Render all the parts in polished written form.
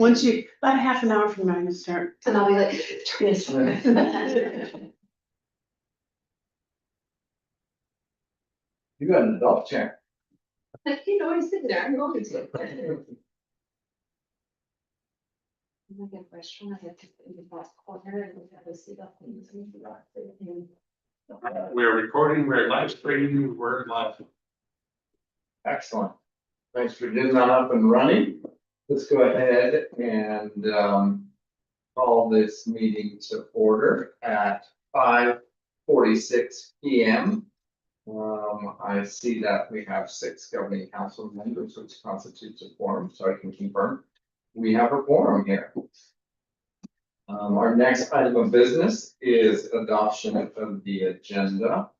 Once you, about a half an hour from now, you start. And I'll be like, turn this way. You got an adult chair. Like, you know, he's sitting there, I'm going to. I'm like a restaurant, I have to in the last corner and we have a seat up and We're recording, we're live streaming, we're live. Excellent. Thanks for getting that up and running. Let's go ahead and call this meeting to order at 5:46 p.m. I see that we have 6 governing council members, which constitutes a quorum, so I can confirm we have a quorum here. Our next item of business is adoption of the agenda.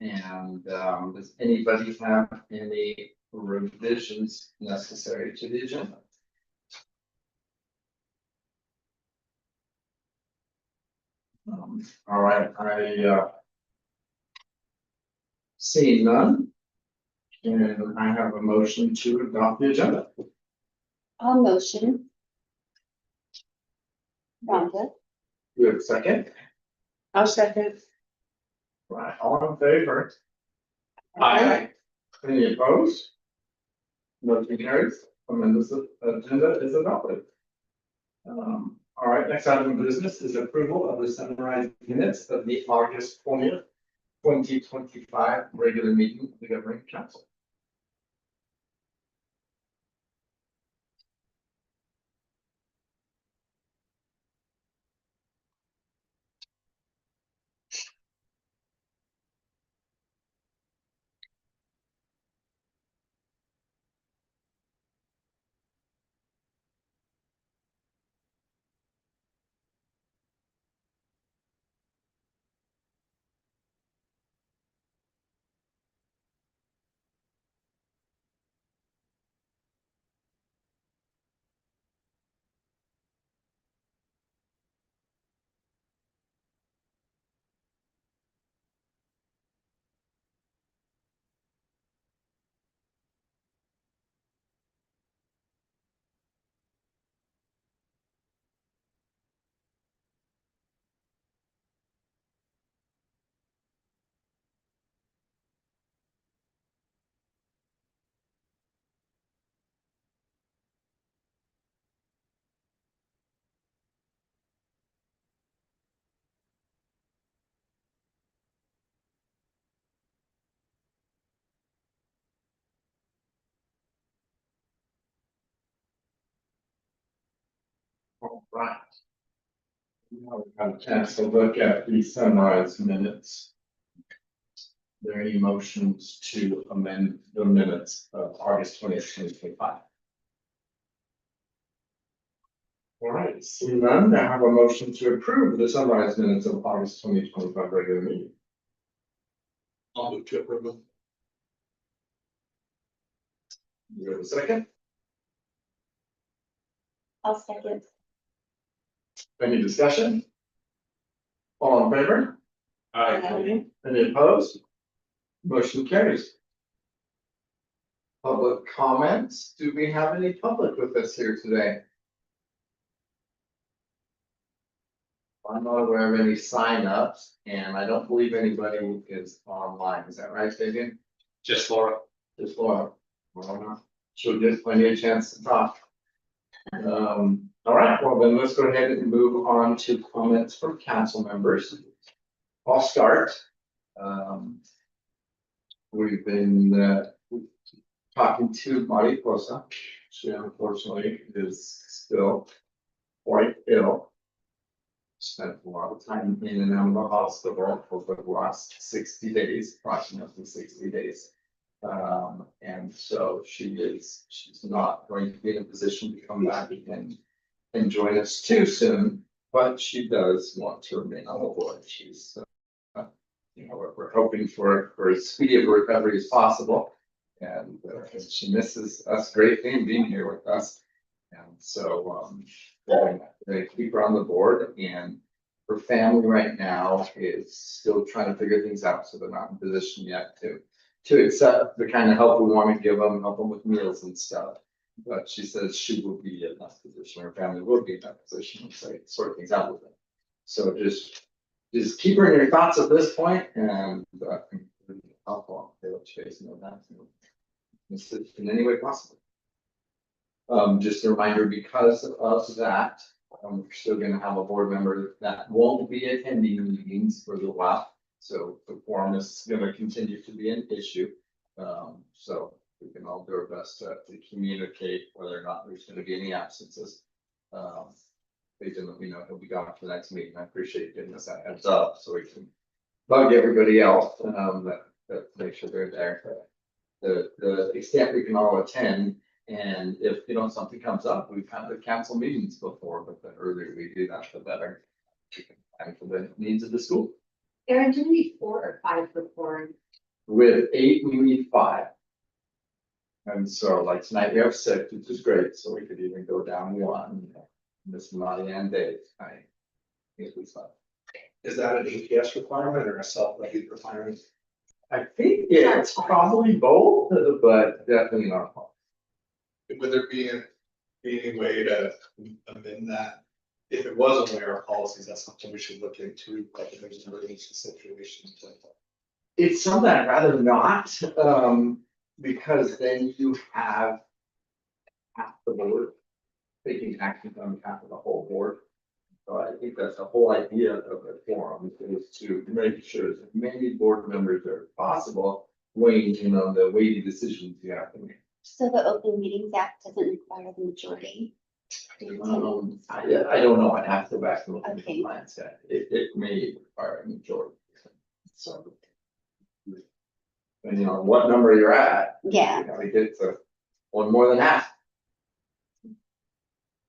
And does anybody have any revisions necessary to the agenda? All right, I see none. And I have a motion to adopt the agenda. I'll motion. Rhonda. Do we have a second? I'll second. Right, all in favor? Aye. Any opposed? Motion carries. Amendment agenda is adopted. All right, next item of business is approval of the summarized minutes of the August 20th, 2025 regular meeting of the governing council. All right. Now we've had a chance to look at the summarized minutes. Are there any motions to amend the minutes of August 20th, 2025? All right, seeing none, I have a motion to approve the summarized minutes of August 2025 regular meeting. I'll move to approve. You have a second? I'll second. Any discussion? All in favor? Aye. Any opposed? Motion carries. Public comments. Do we have any public with us here today? I'm not aware of any signups, and I don't believe anybody is online. Is that right, Fabian? Just Laura. Just Laura. Well, she'll get plenty of chance to talk. All right, well then let's go ahead and move on to comments from council members. I'll start. We've been talking to Mariposa. She unfortunately is still quite ill. Spent a lot of time in and out of the hospital over the last 60 days, approximately 60 days. And so she's not going to be in a position to come back and join us too soon, but she does want to remain on the board. She's, we're hoping for as speedy of a recovery as possible. And she misses us greatly and being here with us. And so they keep her on the board, and her family right now is still trying to figure things out. So they're not in a position yet to accept the kind of help we want to give them, help them with meals and stuff. But she says she will be in that position, her family will be in that position, so sort things out with them. So just keep her in your thoughts at this point, and helpful, they let you guys know that. In any way possible. Just a reminder, because of that, we're still gonna have a board member that won't be attending meetings for a little while. So the quorum is gonna continue to be an issue. So we can all do our best to communicate whether or not there's gonna be any absences. They can let me know he'll be gone for the next meeting. I appreciate giving us that heads up so we can bug everybody else, that make sure they're there. The extent we can all attend, and if, something comes up, we've had to cancel meetings before, but the earlier we do that, the better. And for the needs of the school. Erin, do we need 4 or 5 for quorum? With 8, we need 5. And so like tonight we have 6, which is great, so we could even go down 1. Miss Monty and Dave, I think it's 5. Is that an AKCS requirement or a self-regulate requirement? I think it's probably both, but definitely not. Would there be any way to amend that? If it was on our policies, that's something we should look into, like if there's an emergency situation. It's something I'd rather not, because then you have half the board taking action on behalf of the whole board. So I think that's the whole idea of the forum, is to make sure as many board members as possible weighing in on the weighty decisions you have to make. So the Open Meetings Act doesn't require the majority? I don't know, I'd have to go back and look at the Okay. compliance act. It may require a majority. So. Depending on what number you're at. Yeah. You gotta get to one more than half.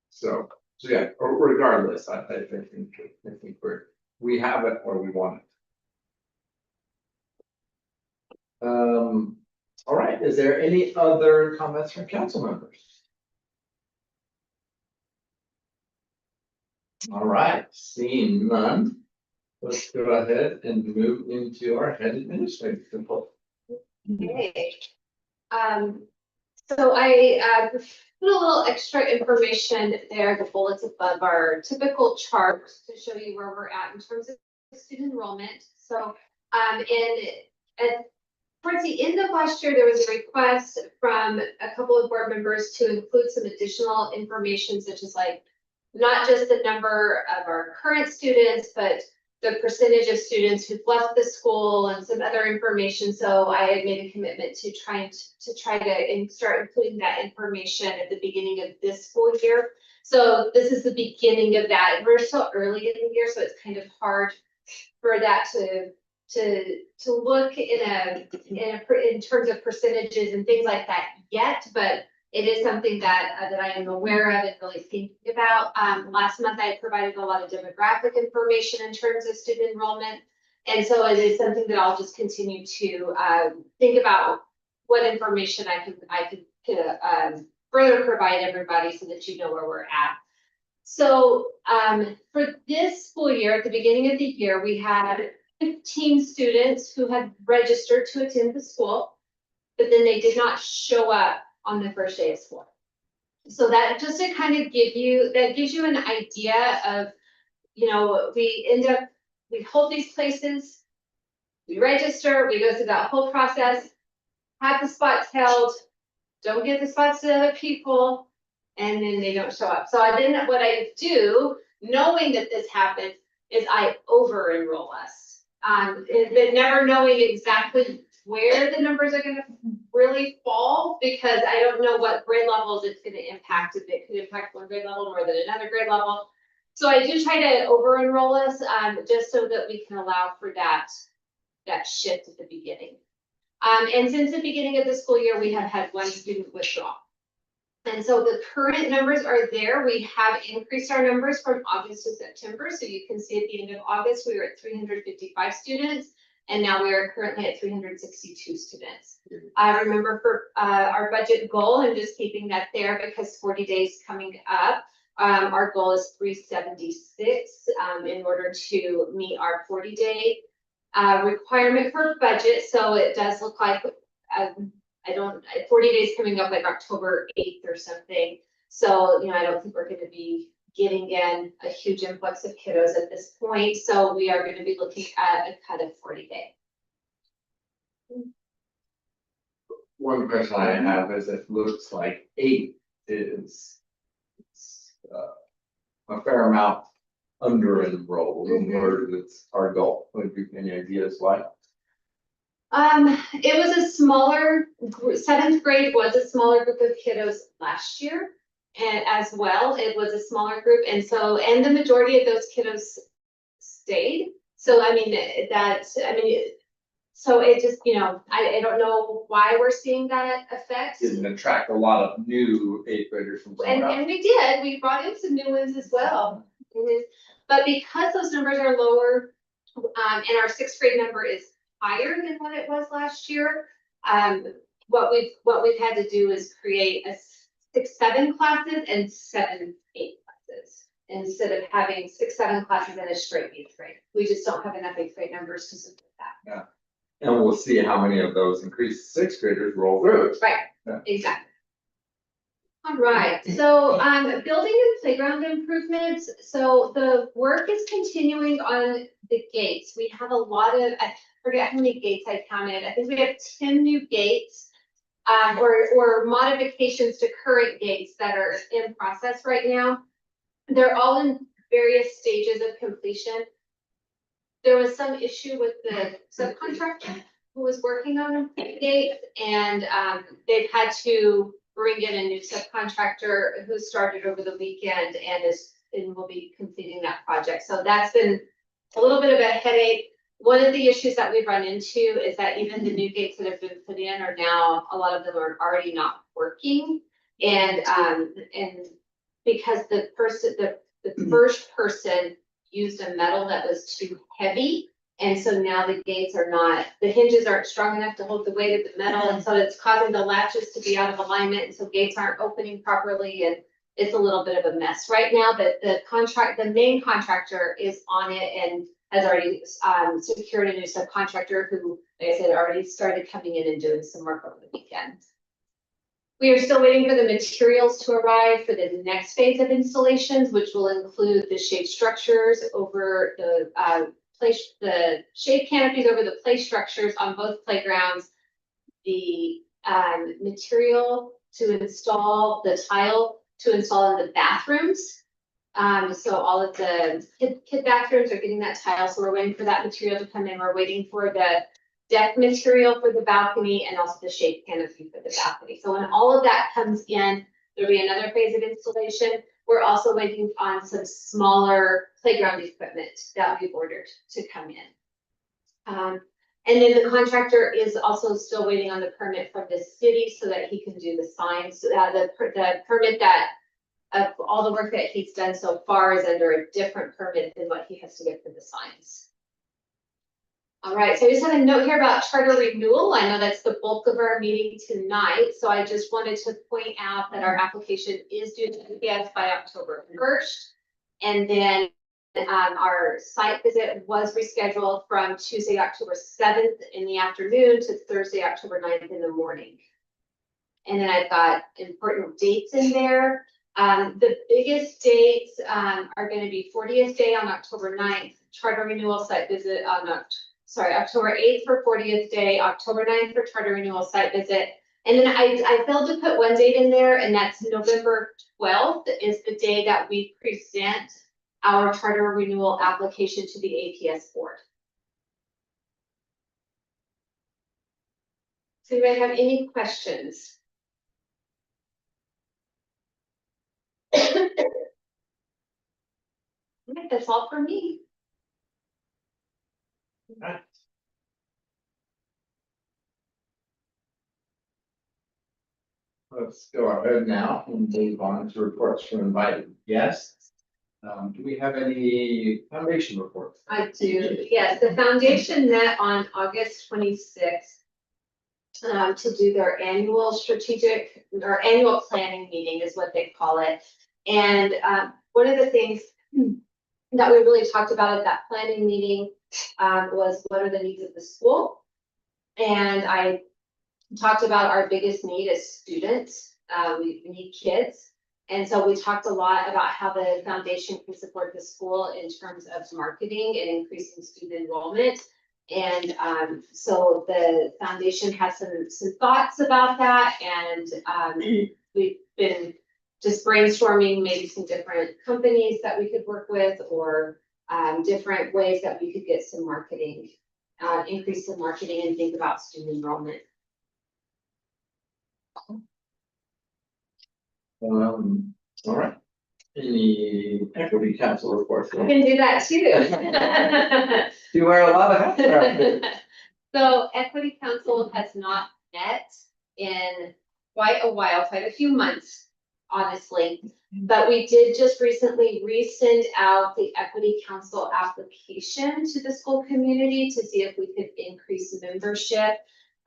So yeah, regardless, I think we have it or we want it. All right, is there any other comments from council members? All right, seeing none, let's go ahead and move into our head administrative report. Okay. So I put a little extra information there, the bullets above our typical chart to show you where we're at in terms of student enrollment. So towards the end of last year, there was a request from a couple of board members to include some additional information, such as like not just the number of our current students, but the percentage of students who've left the school and some other information. So I had made a commitment to try to start including that information at the beginning of this school year. So this is the beginning of that. We're still early in the year, so it's kind of hard for that to look in terms of percentages and things like that yet, but it is something that I am aware of and really thinking about. Last month I provided a lot of demographic information in terms of student enrollment. And so it is something that I'll just continue to think about what information I could further provide everybody so that you know where we're at. So for this school year, at the beginning of the year, we had 15 students who had registered to attend the school, but then they did not show up on the first day of school. So that just to kind of gives you an idea of, we hold these places, we register, we go through that whole process, have the spots held, don't get the spots to other people, and then they don't show up. So what I do, knowing that this happens, is I over enroll us. But never knowing exactly where the numbers are gonna really fall, because I don't know what grade levels it's gonna impact. If it could impact one grade level more than another grade level. So I do try to over enroll us, just so that we can allow for that shift at the beginning. And since the beginning of the school year, we have had 1 student withdraw. And so the current numbers are there. We have increased our numbers from August to September. So you can see at the end of August, we were at 355 students. And now we are currently at 362 students. Remember for our budget goal, and just keeping that there because 40 days coming up, our goal is 376 in order to meet our 40-day requirement for budget. So it does look like 40 days coming up like October 8th or something. So, I don't think we're gonna be getting in a huge influx of kiddos at this point. So we are gonna be looking at a cut of 40-day. One question I have is it looks like 8 is a fair amount under enrolled, or it's our goal. Would you any ideas why? It was a smaller, 7th grade was a smaller group of kiddos last year. And as well, it was a smaller group. And the majority of those kiddos stayed. So, so it just, I don't know why we're seeing that effect. Didn't attract a lot of new 8th graders from somewhere else. And we brought in some new ones as well. But because those numbers are lower, and our 6th grade number is higher than what it was last year, what we've had to do is create a 6-7 classes and 7-8 classes instead of having 6-7 classes in a straight 8th grade. We just don't have enough 8th grade numbers to support that. Yeah. And we'll see how many of those increased 6th graders roll through. Right, Yeah. exactly. All right, so building and playground improvements. So the work is continuing on the gates. We have a lot of, I forget how many gates I counted. I think we have 10 new gates or modifications to current gates that are in process right now. They're all in various stages of completion. There was some issue with the subcontractor who was working on the gates, and they've had to bring in a new subcontractor who started over the weekend and will be completing that project. So that's been a little bit of a headache. One of the issues that we've run into is that even the new gates that have been put in are now, a lot of them are already not working. And because the first person used a metal that was too heavy. And so now the gates are not, the hinges aren't strong enough to hold the weight of the metal. And so it's causing the latches to be out of alignment. And so gates aren't opening properly. And it's a little bit of a mess right now, but the main contractor is on it and has already secured a new subcontractor who, like I said, already started coming in and doing some work over the weekend. We are still waiting for the materials to arrive for the next phase of installations, which will include the shade structures over the shade canopies over the play structures on both playgrounds, the material to install the tile to install in the bathrooms. So all of the kid bathrooms are getting that tile, so we're waiting for that material to come in. We're waiting for the deck material for the balcony and also the shade canopy for the balcony. So when all of that comes in, there'll be another phase of installation. We're also waiting on some smaller playground equipment that we've ordered to come in. And then the contractor is also still waiting on the permit from the city so that he can do the signs. The permit that of all the work that he's done so far is under a different permit than what he has to get for the signs. All right, so I just have a note here about charter renewal. I know that's the bulk of our meeting tonight. So I just wanted to point out that our application is due to AKCS by October 1st. And then our site visit was rescheduled from Tuesday, October 7th in the afternoon to Thursday, October 9th in the morning. And then I've got important dates in there. The biggest dates are going to be 40th day on October 9th, charter renewal site visit on October 8th for 40th day, October 9th for charter renewal site visit. And then I failed to put one date in there, and that's November 12th is the day that we present our charter renewal application to the AKCS board. So do you have any questions? Okay, that's all for me. Let's go ahead now and move on to reports from invited guests. Do we have any foundation reports? I do, yes. The foundation met on August 26th to do their annual annual planning meeting is what they call it. And one of the things that we really talked about at that planning meeting was what are the needs of the school. And I talked about our biggest need is students. We need kids. And so we talked a lot about how the foundation can support the school in terms of marketing and increasing student enrollment. And so the foundation has some thoughts about that, and we've been just brainstorming maybe some different companies that we could work with, or different ways that we could get some marketing, increase some marketing and think about student enrollment. All right. Any equity council reports? I can do that too. You wear a lot of hats. So Equity Council has not met in quite a while, quite a few months, honestly. But we did just recently resend out the Equity Council application to the school community to see if we could increase membership.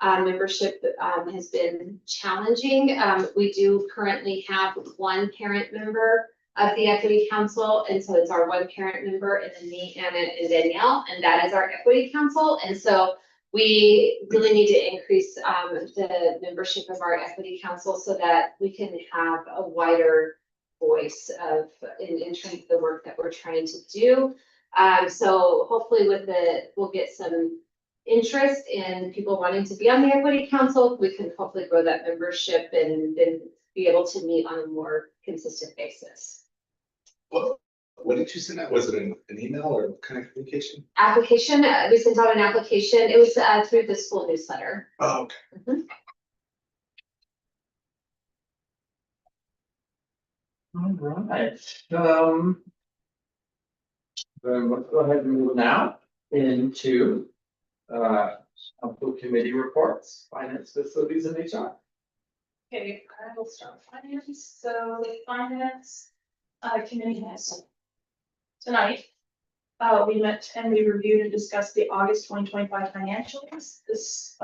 Membership has been challenging. We do currently have one parent member of the Equity Council, and so it's our one parent member, and then me, Anna, and Danielle, and that is our Equity Council. And so we really need to increase the membership of our Equity Council so that we can have a wider voice of in terms of the work that we're trying to do. So hopefully we'll get some interest in people wanting to be on the Equity Council. We can hopefully grow that membership and then be able to meet on a more consistent basis. What did you send out? Was it an email or what kind of communication? Application, we sent out an application. It was through the school newsletter. Oh, okay. All right. Then let's go ahead and move now into council committee reports, finance, facilities, and HR. Okay, I will start with finance. So the finance committee has tonight. We met and we reviewed and discussed the August 2025 financials. This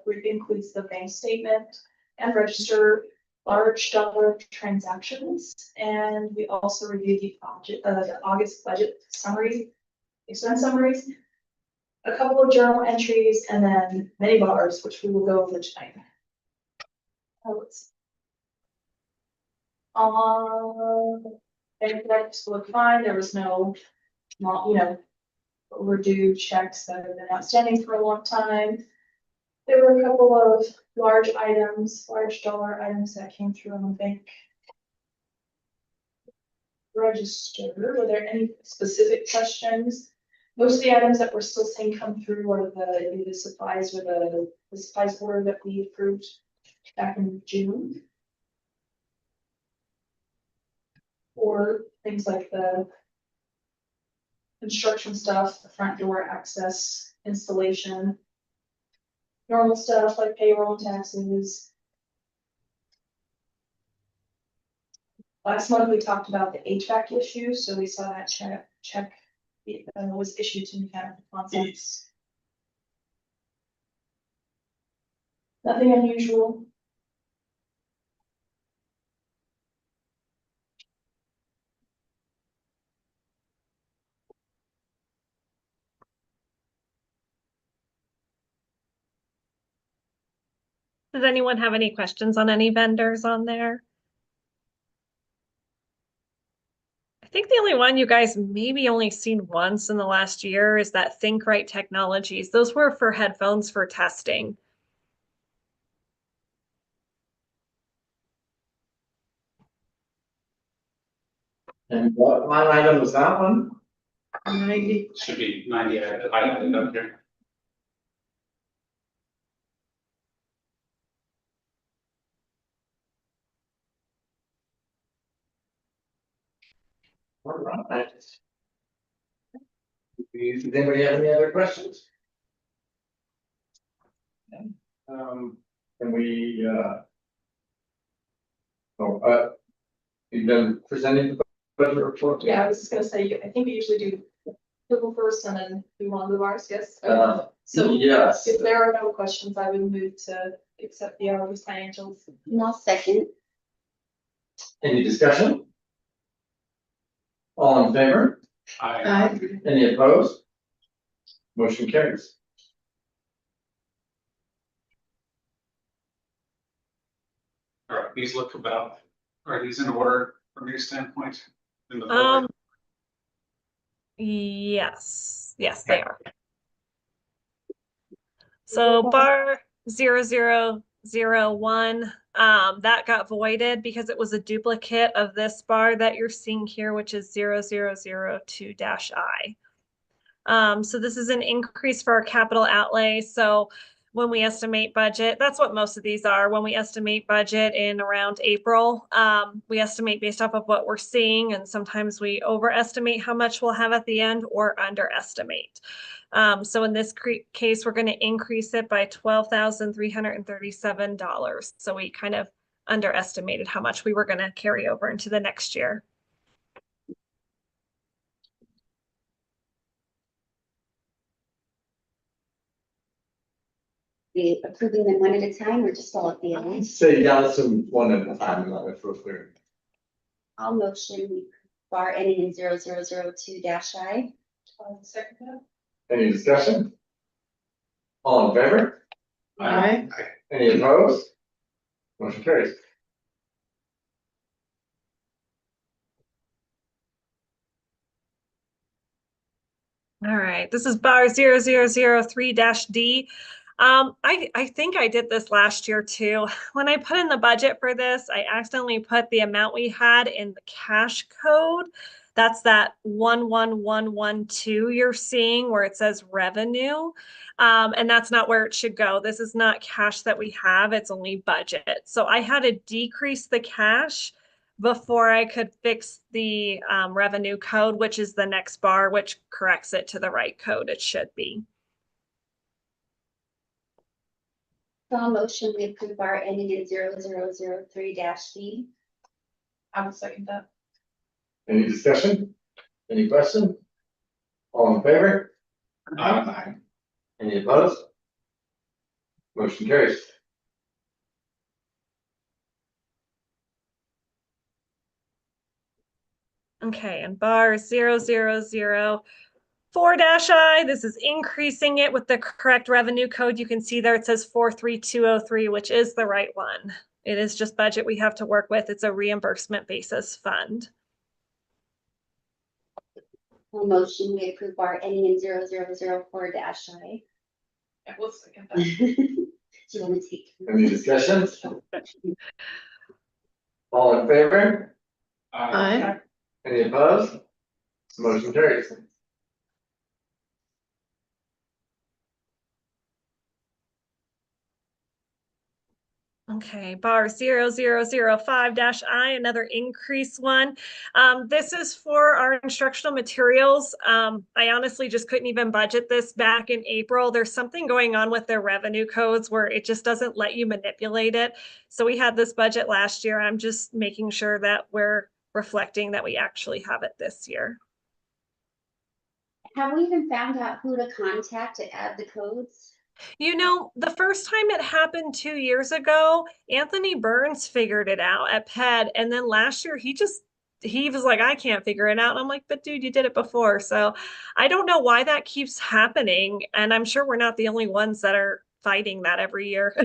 group includes the bank statement and register large dollar transactions. And we also reviewed the August budget summary, expense summaries, a couple of journal entries, and then many bars, which we will go over tonight. Let's see. Bank records look fine. There was no, overdue checks that have been outstanding for a long time. There were a couple of large dollar items that came through on the bank register. Were there any specific questions? Most of the items that we're still seeing come through are the supplies or the supplies order that we approved back in June. Or things like the construction stuff, the front door access, installation, normal stuff like payroll and taxes. Last month, we talked about the HVAC issue, so we saw that check was issued to mechanical concepts. Nothing unusual. Does anyone have any questions on any vendors on there? I think the only one you guys maybe only seen once in the last year is that ThinkRight Technologies. Those were for headphones for testing. And what line item was that one? 90. Should be 90, I highlighted up here. All right. Does anybody have any other questions? Can we, you've been presenting the budget report? Yeah, I was just gonna say, I think we usually do approval first and then we want to move ours, yes? So Yes. if there are no questions, I would move to accept the August financials. And I'll second. Any discussion? All in favor? Any opposed? Motion carries. these look about, are these in order from your standpoint? In the Yes, they are. So bar 0001, that got voided because it was a duplicate of this bar that you're seeing here, which is 0002-I. So this is an increase for our capital outlay. So when we estimate budget, that's what most of these are. When we estimate budget in around April, we estimate based off of what we're seeing, and sometimes we overestimate how much we'll have at the end or underestimate. So in this case, we're going to increase it by $12,337. So we kind of underestimated how much we were going to carry over into the next year. We approving them one at a time or just all at the end? Say, yeah, let's do one at a time, not if we're clear. I'll motion we bar ending in 0002-I. Second that. Any discussion? All in favor? Aye. Any opposed? Motion carries. All right, this is bar 0003-D. I think I did this last year too. When I put in the budget for this, I accidentally put the amount we had in the cash code. That's that 11112 you're seeing where it says revenue. And that's not where it should go. This is not cash that we have, it's only budget. So I had to decrease the cash before I could fix the revenue code, which is the next bar, which corrects it to the right code it should be. So I'll motion we approve bar ending in 0003-D. I will second that. Any discussion? Any question? All in favor? Aye. Any opposed? Motion carries. Okay, and bar 0004-I, this is increasing it with the correct revenue code. You can see there it says 43203, which is the right one. It is just budget we have to work with. It's a reimbursement basis fund. I'll motion we approve bar ending in 0004-I. I will second that. Do you want to take? Any discussion? All in favor? Aye. Any opposed? Motion carries. Okay, bar 0005-I, another increase one. This is for our instructional materials. I honestly just couldn't even budget this back in April. There's something going on with their revenue codes where it just doesn't let you manipulate it. So we had this budget last year. I'm just making sure that we're reflecting that we actually have it this year. Have we even found out who to contact to add the codes? You know, the first time it happened 2 years ago, Anthony Burns figured it out at PED. And then last year, he was like, I can't figure it out. And I'm like, but dude, you did it before. So I don't know why that keeps happening. And I'm sure we're not the only ones that are fighting that every year.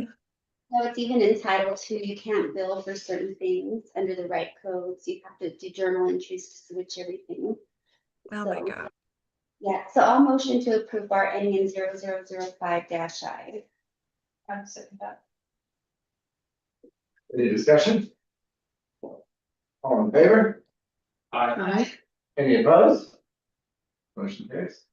No, it's even entitled to, you can't bill for certain things under the right codes. You have to do journal entries to switch everything. Oh my God. Yeah, so I'll motion to approve bar ending in 0005-I. I will second that. Any discussion? All in favor? Aye. Any opposed? Motion carries.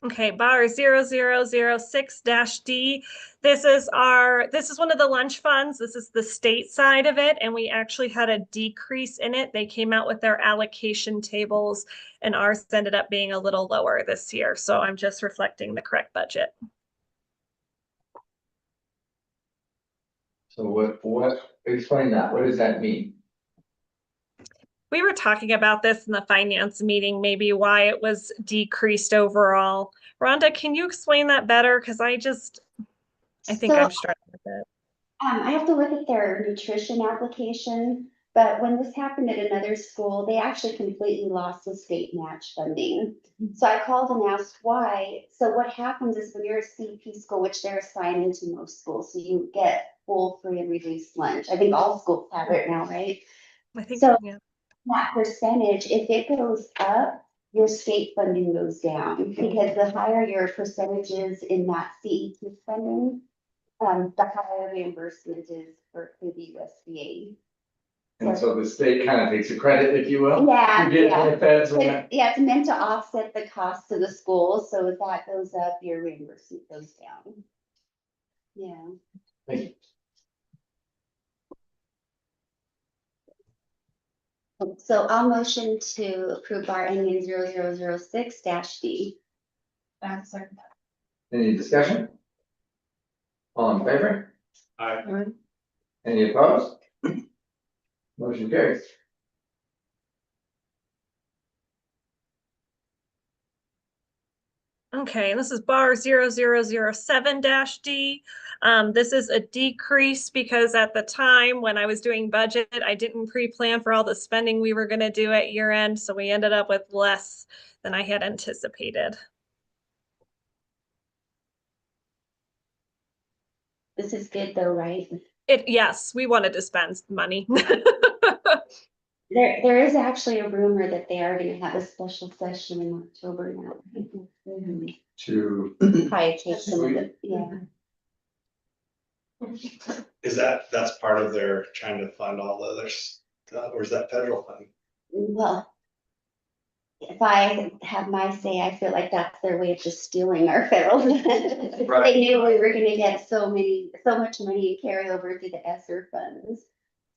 Okay, bar 0006-D. This is one of the lunch funds. This is the state side of it, and we actually had a decrease in it. They came out with their allocation tables, and ours ended up being a little lower this year. So I'm just reflecting the correct budget. So what, explain that. What does that mean? We were talking about this in the finance meeting, maybe why it was decreased overall. Rhonda, can you explain that better? Because I think I'm struggling with it. I have to look at their nutrition application. But when this happened at another school, they actually completely lost the state match funding. So I called and asked why. So what happens is when you're a CP school, which they're assigning to most schools, so you get full free and reduced lunch. I think all schools have it now, right? I think, So- yeah. That percentage, if it goes up, your state funding goes down, because the higher your percentages in that CEP spending, the higher reimbursement is for the USDA. And so the state kind of takes a credit, if you will. Yeah, You get yeah. the feds when that. Yeah, it's meant to offset the cost of the school, so if that goes up, your reimbursement goes down. Yeah. Thank you. So I'll motion to approve bar ending 0006-D. That's second. Any discussion? All in favor? I, Any opposed? Motion carries. Okay, and this is bar 0007-D. This is a decrease because at the time when I was doing budget, I didn't pre-plan for all the spending we were gonna do at year end, so we ended up with less than I had anticipated. This is good though, right? Yes, we wanted to spend money. There is actually a rumor that they are gonna have a special session in October now. To, Probably take some of it, yeah. That's part of their trying to fund all the other stuff, or is that federal funding? Well, if I have my say, I feel like that's their way of just stealing our federal. Right. They knew we were gonna get so much money in carryover through the ESSER funds.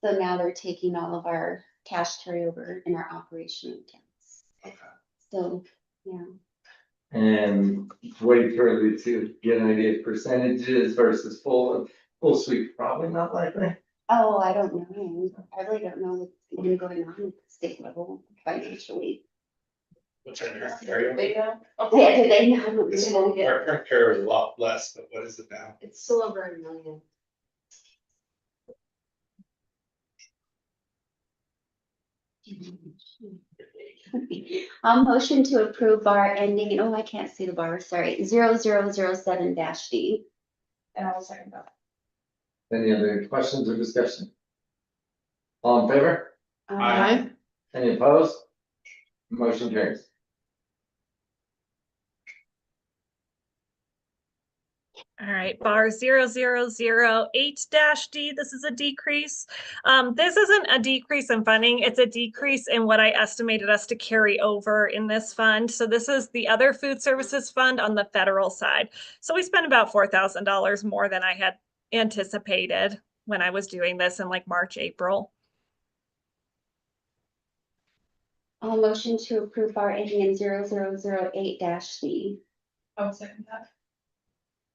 So now they're taking all of our cash carryover in our operational accounts. Okay. So, yeah. and wait for the to get an idea of percentages versus full sweep, probably not likely. Oh, I don't know. I really don't know what's even going on at the state level financially. What's our current carryover? They know. Yeah, do they know? Our current carryover is a lot less, but what is it now? It's still over $1 million. I'll motion to approve bar ending, oh, I can't see the bar, sorry, 0007-D. And I'll second that. Any other questions or discussion? All in favor? Aye. Any opposed? Motion carries. All right, bar 0008-D, this is a decrease. This isn't a decrease in funding, it's a decrease in what I estimated us to carry over in this fund. So this is the other food services fund on the federal side. So we spent about $4,000 more than I had anticipated when I was doing this in like March, April. I'll motion to approve bar ending in 0008-C. I'll second that.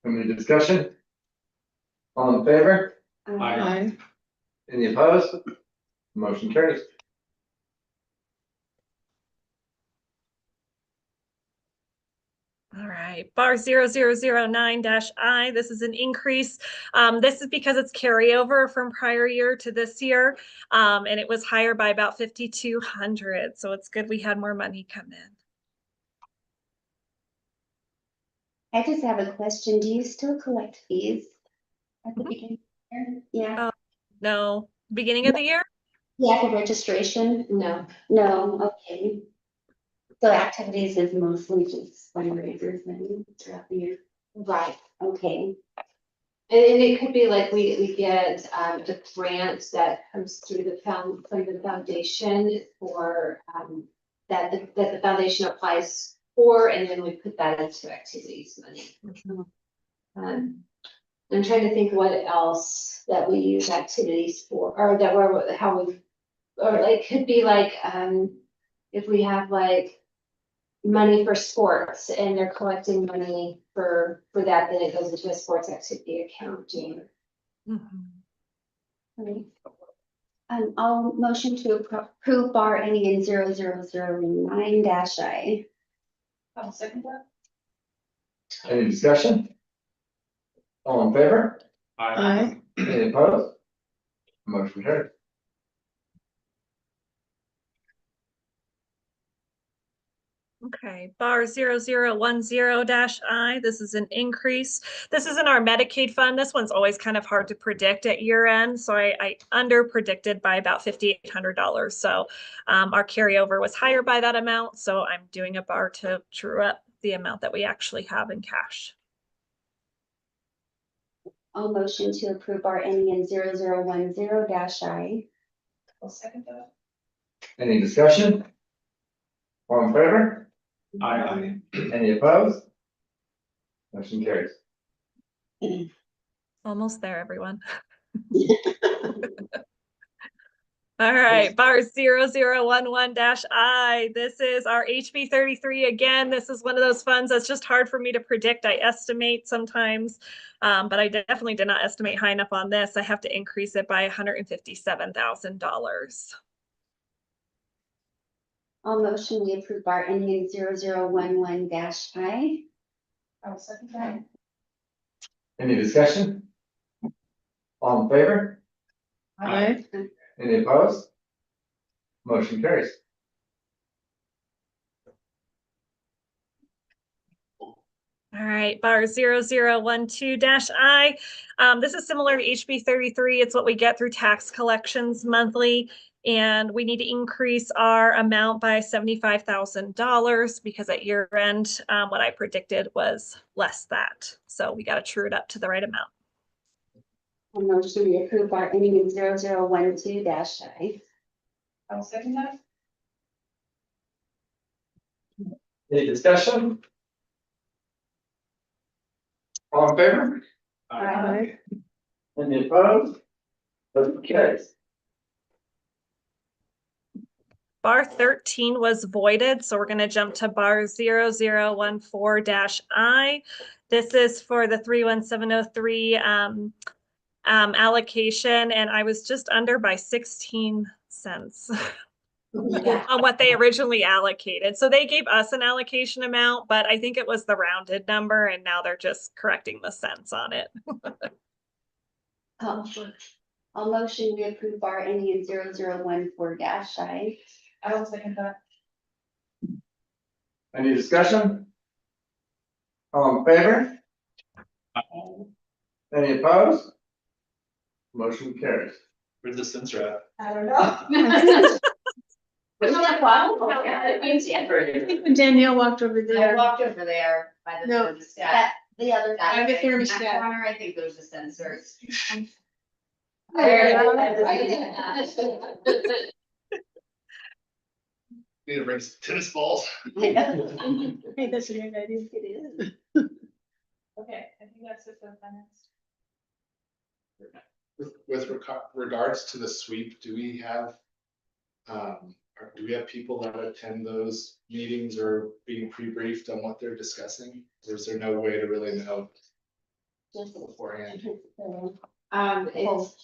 Any discussion? All in favor? Aye. Any opposed? Motion carries. All right, bar 0009-I, this is an increase. This is because it's carryover from prior year to this year, and it was higher by about 5,200. So it's good we had more money come in. I just have a question, do you still collect fees at the Mhm. beginning? of the year? Yeah, No, beginning of the year? yeah, for registration? No. No, okay. So activities is mostly just fundraisers then throughout the year? Right. Okay, And it could be like we get a grant that comes through the from the foundation for that the foundation applies for, and then we put that into activities money. I'm trying to think what else that we use activities for, or that we're how we, or like could be like if we have like money for sports and they're collecting money for that, then it goes into a sports activity account. Mhm. I'll motion to approve bar ending in 0009-I. I'll second that. Any discussion? All in favor? Aye. Any opposed? Motion carries. Okay, bar 0010-I, this is an increase. This is in our Medicaid fund. This one's always kind of hard to predict at year end. So I under predicted by about $5,800. So our carryover was higher by that amount. So I'm doing a bar to true up the amount that we actually have in cash. I'll motion to approve bar ending in 0010-I. I'll second that. Any discussion? All in favor? Aye. Any opposed? Motion carries. Almost there, everyone. All right, bar 0011-I. This is our HB 33. Again, this is one of those funds that's just hard for me to predict. I estimate sometimes, but I definitely did not estimate high enough on this. I have to increase it by $157,000. I'll motion we approve bar ending in 0011-I. I'll second that. Any discussion? All in favor? Aye. Any opposed? Motion carries. All right, bar 0012-I. This is similar to HB 33. It's what we get through tax collections monthly. And we need to increase our amount by $75,000 because at year end, what I predicted was less that. So we got to true it up to the right amount. I'll motion we approve bar ending in 0012-I. I'll second that. Any discussion? All in favor? Aye. Any opposed? Motion carries. Bar 13 was voided, so we're going to jump to bar 0014-I. This is for the 31703 allocation, and I was just under by 16 cents on what they originally allocated. So they gave us an allocation amount, but I think it was the rounded number, and now they're just correcting the cents on it. I'll motion we approve bar ending in 0014-I. I will second that. Any discussion? All in favor? Any opposed? Motion carries. Where's the sensor at? I don't know. I think when Danielle walked over I there. walked over there by the No. thermostat. The other. By the In that thermostat. corner, I think there's a sensor. Need to bring some tennis balls. Hey, that's a good idea. It is. Okay, I think that's it for the finance. With regards to the sweep, do we have people that attend those meetings or being pre-briefed on what they're discussing? Or is there no way to really know beforehand? It's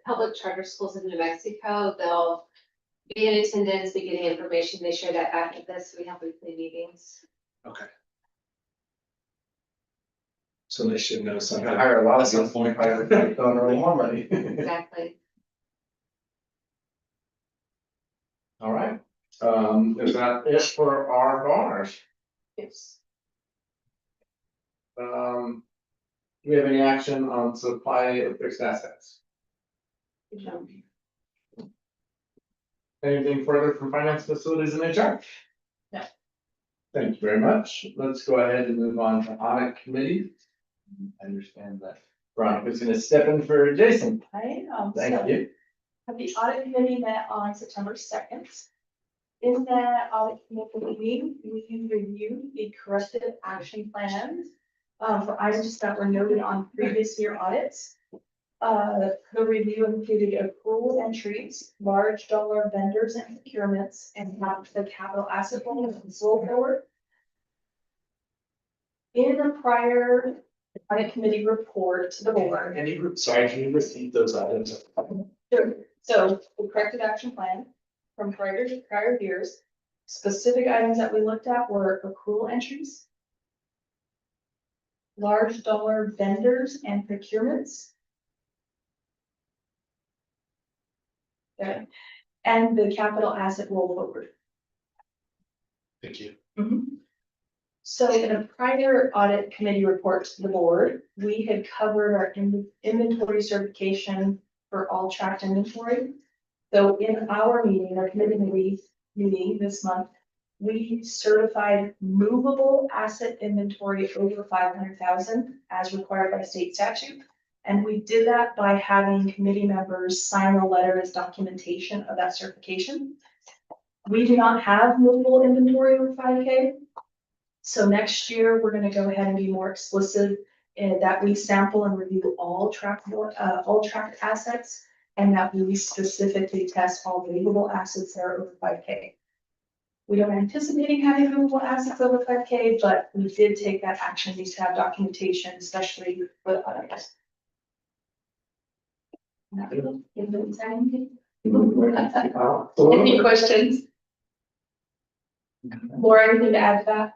public charter schools in New Mexico. They'll be in attendance, be getting information. They share that back with us. We have weekly meetings. Okay. So they should know I something. hire a lot of At some people, point. I don't earn more money. Exactly. All right, is that it for our bars? Yes. Do we have any action on supply of fixed assets? Anything further from finance, facilities, and HR? No. Thank you very much. Let's go ahead and move on to audit committee. I understand that Veronica's gonna step in for Jason. I am. Thank you. The audit committee met on September 2nd. In that audit committee meeting, we can review the corrective action plans for items that were noted on previous year audits. The review included accrual entries, large dollar vendors and procurements, and the capital asset roll forward. In the prior audit committee report to the board. Can you repeat those items? Sure. So the corrective action plan from prior years, specific items that we looked at were accrual entries, large dollar vendors and procurements. Okay, and the capital asset roll forward. Thank you. So in a prior audit committee report to the board, we had covered our inventory certification for all tracked inventory. So in our meeting, our committee meeting this month, we certified movable asset inventory over 500,000 as required by state statute. And we did that by having committee members sign a letter as documentation of that certification. We do not have movable inventory over 5K. So next year, we're gonna go ahead and be more explicit in that we sample and review all tracked assets, and that we specifically test all movable assets that are over 5K. We don't anticipating having movable assets over 5K, but we did take that action, we have documentation, especially for the others. Any questions? Laura, anything to add to that?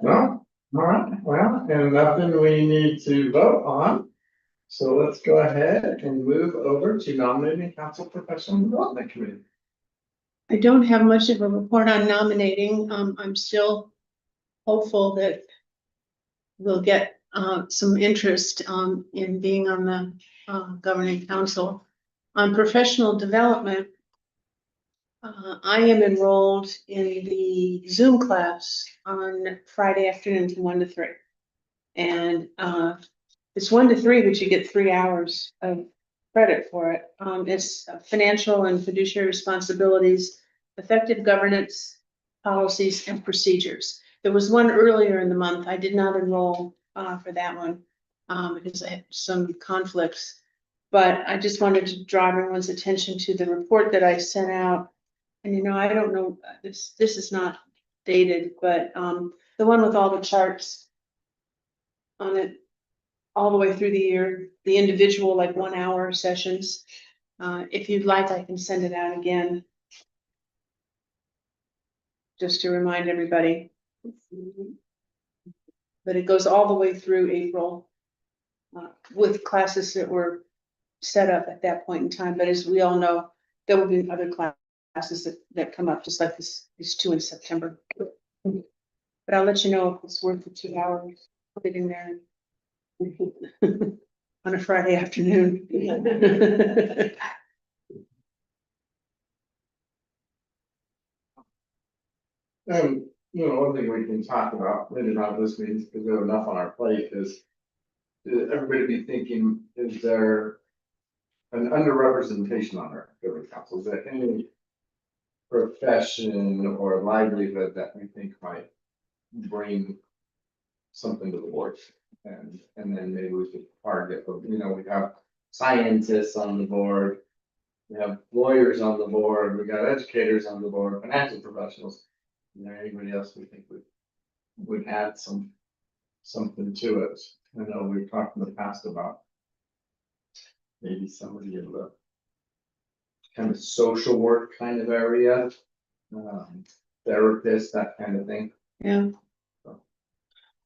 No, all right, well, and nothing we need to vote on. So let's go ahead and move over to nominating council professional development committee. I don't have much of a report on nominating. I'm still hopeful that we'll get some interest in being on the governing council. On professional development, I am enrolled in the Zoom class on Friday afternoon from 1 to 3. And it's 1 to 3, but you get 3 hours of credit for it. It's financial and fiduciary responsibilities, effective governance, policies, and procedures. There was one earlier in the month. I did not enroll for that one because I had some conflicts. But I just wanted to draw everyone's attention to the report that I sent out. And you know, I don't know, this is not dated, but the one with all the charts on it all the way through the year, the individual like 1 hour sessions. If you'd like, I can send it out again. Just to remind everybody. But it goes all the way through April with classes that were set up at that point in time. But as we all know, there will be other classes that come up, just like these 2 in September. But I'll let you know if it's worth the 2 hours sitting there on a Friday afternoon. You know, one thing we can talk about, maybe not this meeting, because we have enough on our plate, is everybody be thinking, is there an underrepresentation on our governing council? Is there any profession or livelihood that we think might bring something to the board? And then maybe we could target, you know, we have scientists on the board, we have lawyers on the board, we got educators on the board, financial professionals. Is there anybody else we think would add something to it? I know we've talked in the past about maybe somebody in the kind of social work kind of area, therapist, that kind of thing. Yeah. So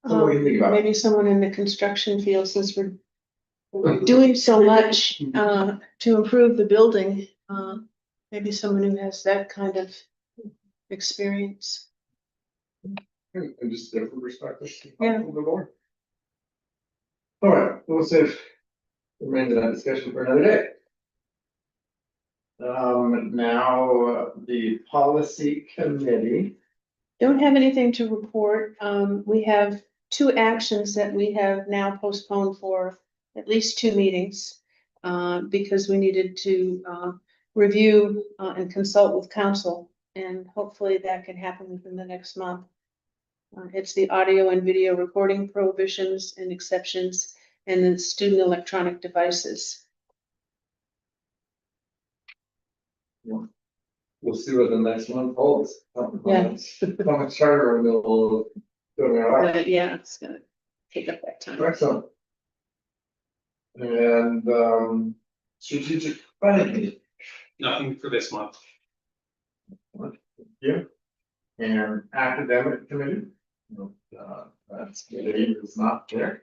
what do you think about it? Maybe someone in the construction field, since we're doing so much to improve the building. Maybe someone who has that kind of experience. And just different perspectives. Yeah. From the board. All right, we'll save the remainder of that discussion for another day. Now, the policy committee. Don't have anything to report. We have 2 actions that we have now postponed for at least 2 meetings. Because we needed to review and consult with council, and hopefully that can happen within the next month. It's the audio and video recording prohibitions and exceptions, and the student electronic devices. We'll see what the next month holds. Yeah. How much charter will But yeah, it's gonna take up that time. excellent. And strategic planning. Nothing for this month. Yeah. And academic committee. That's Dave is not there.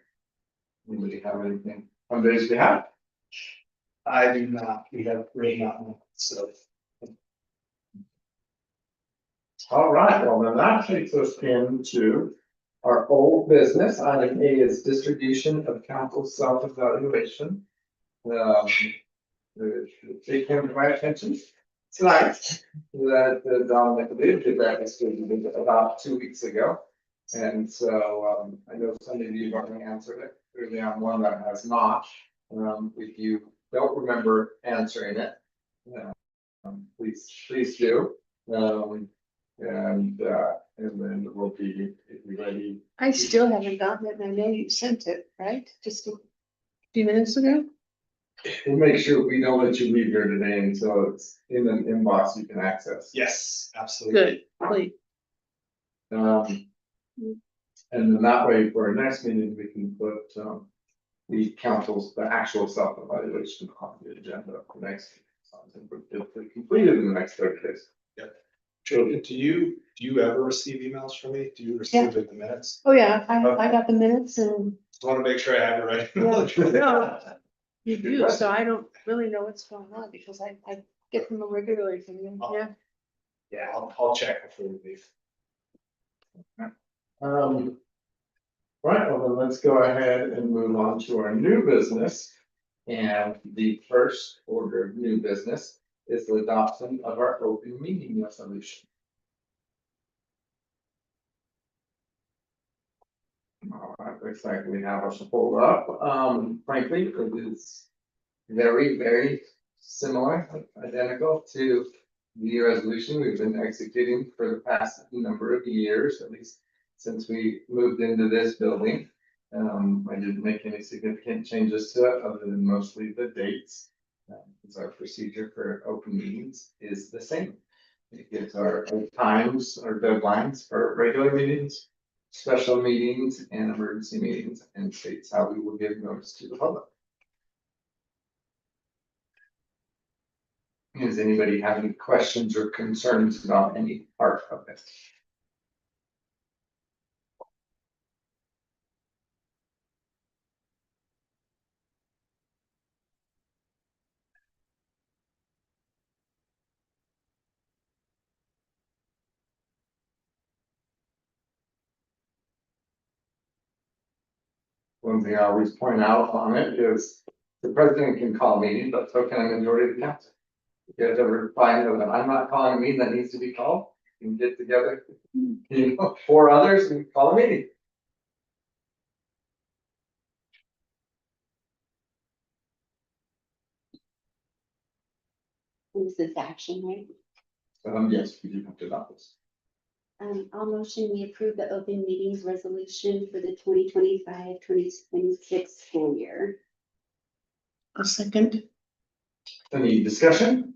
Anybody have anything on Dave's behalf? I do not, we have written out, so All right, well, then that takes us into our old business. Item A is distribution of council self-evaluation. It came to my attention tonight that Dominic did that about 2 weeks ago. And so I know some of you have already answered it, clearly I'm one that has not. If you don't remember answering it, please do. And then we'll be ready. I still haven't gotten it, and I know you sent it, right? Just a few minutes ago? We'll make sure we don't let you leave here today until it's in an inbox you can access. Yes, absolutely. Good, great. And then that way for our next meeting, we can put, the council's, the actual self-evaluation on the agenda for next. If we completed in the next 30 days. Julia, do you ever receive emails from me? Do you receive it in the minutes? Oh, yeah, I got the minutes and Just want to make sure I have it right. no. You do, so I don't really know what's going on because I get them regularly from you, yeah. Yeah, I'll check before we leave. Right, well, then let's go ahead and move on to our new business. And the first order of new business is the adoption of our open meeting resolution. All right, looks like we have us pulled up. Frankly, it is very similar, identical to the resolution we've been executing for the past number of years, at least since we moved into this building. I didn't make any significant changes to it other than mostly the dates. Because our procedure for open meetings is the same. It gives our times, our deadlines for regular meetings, special meetings and emergency meetings, and states how we will give notice to the public. Does anybody have any questions or concerns about any part of it? One thing I always point out on it is the president can call a meeting, but so can a majority of the council. If you guys ever find that I'm not calling a meeting that needs to be called, you can get together, 4 others and call a meeting. This is action, right? Yes, we do have to adopt this. I'll motion we approve the open meetings resolution for the 2025-2026 school year. A second. Any discussion?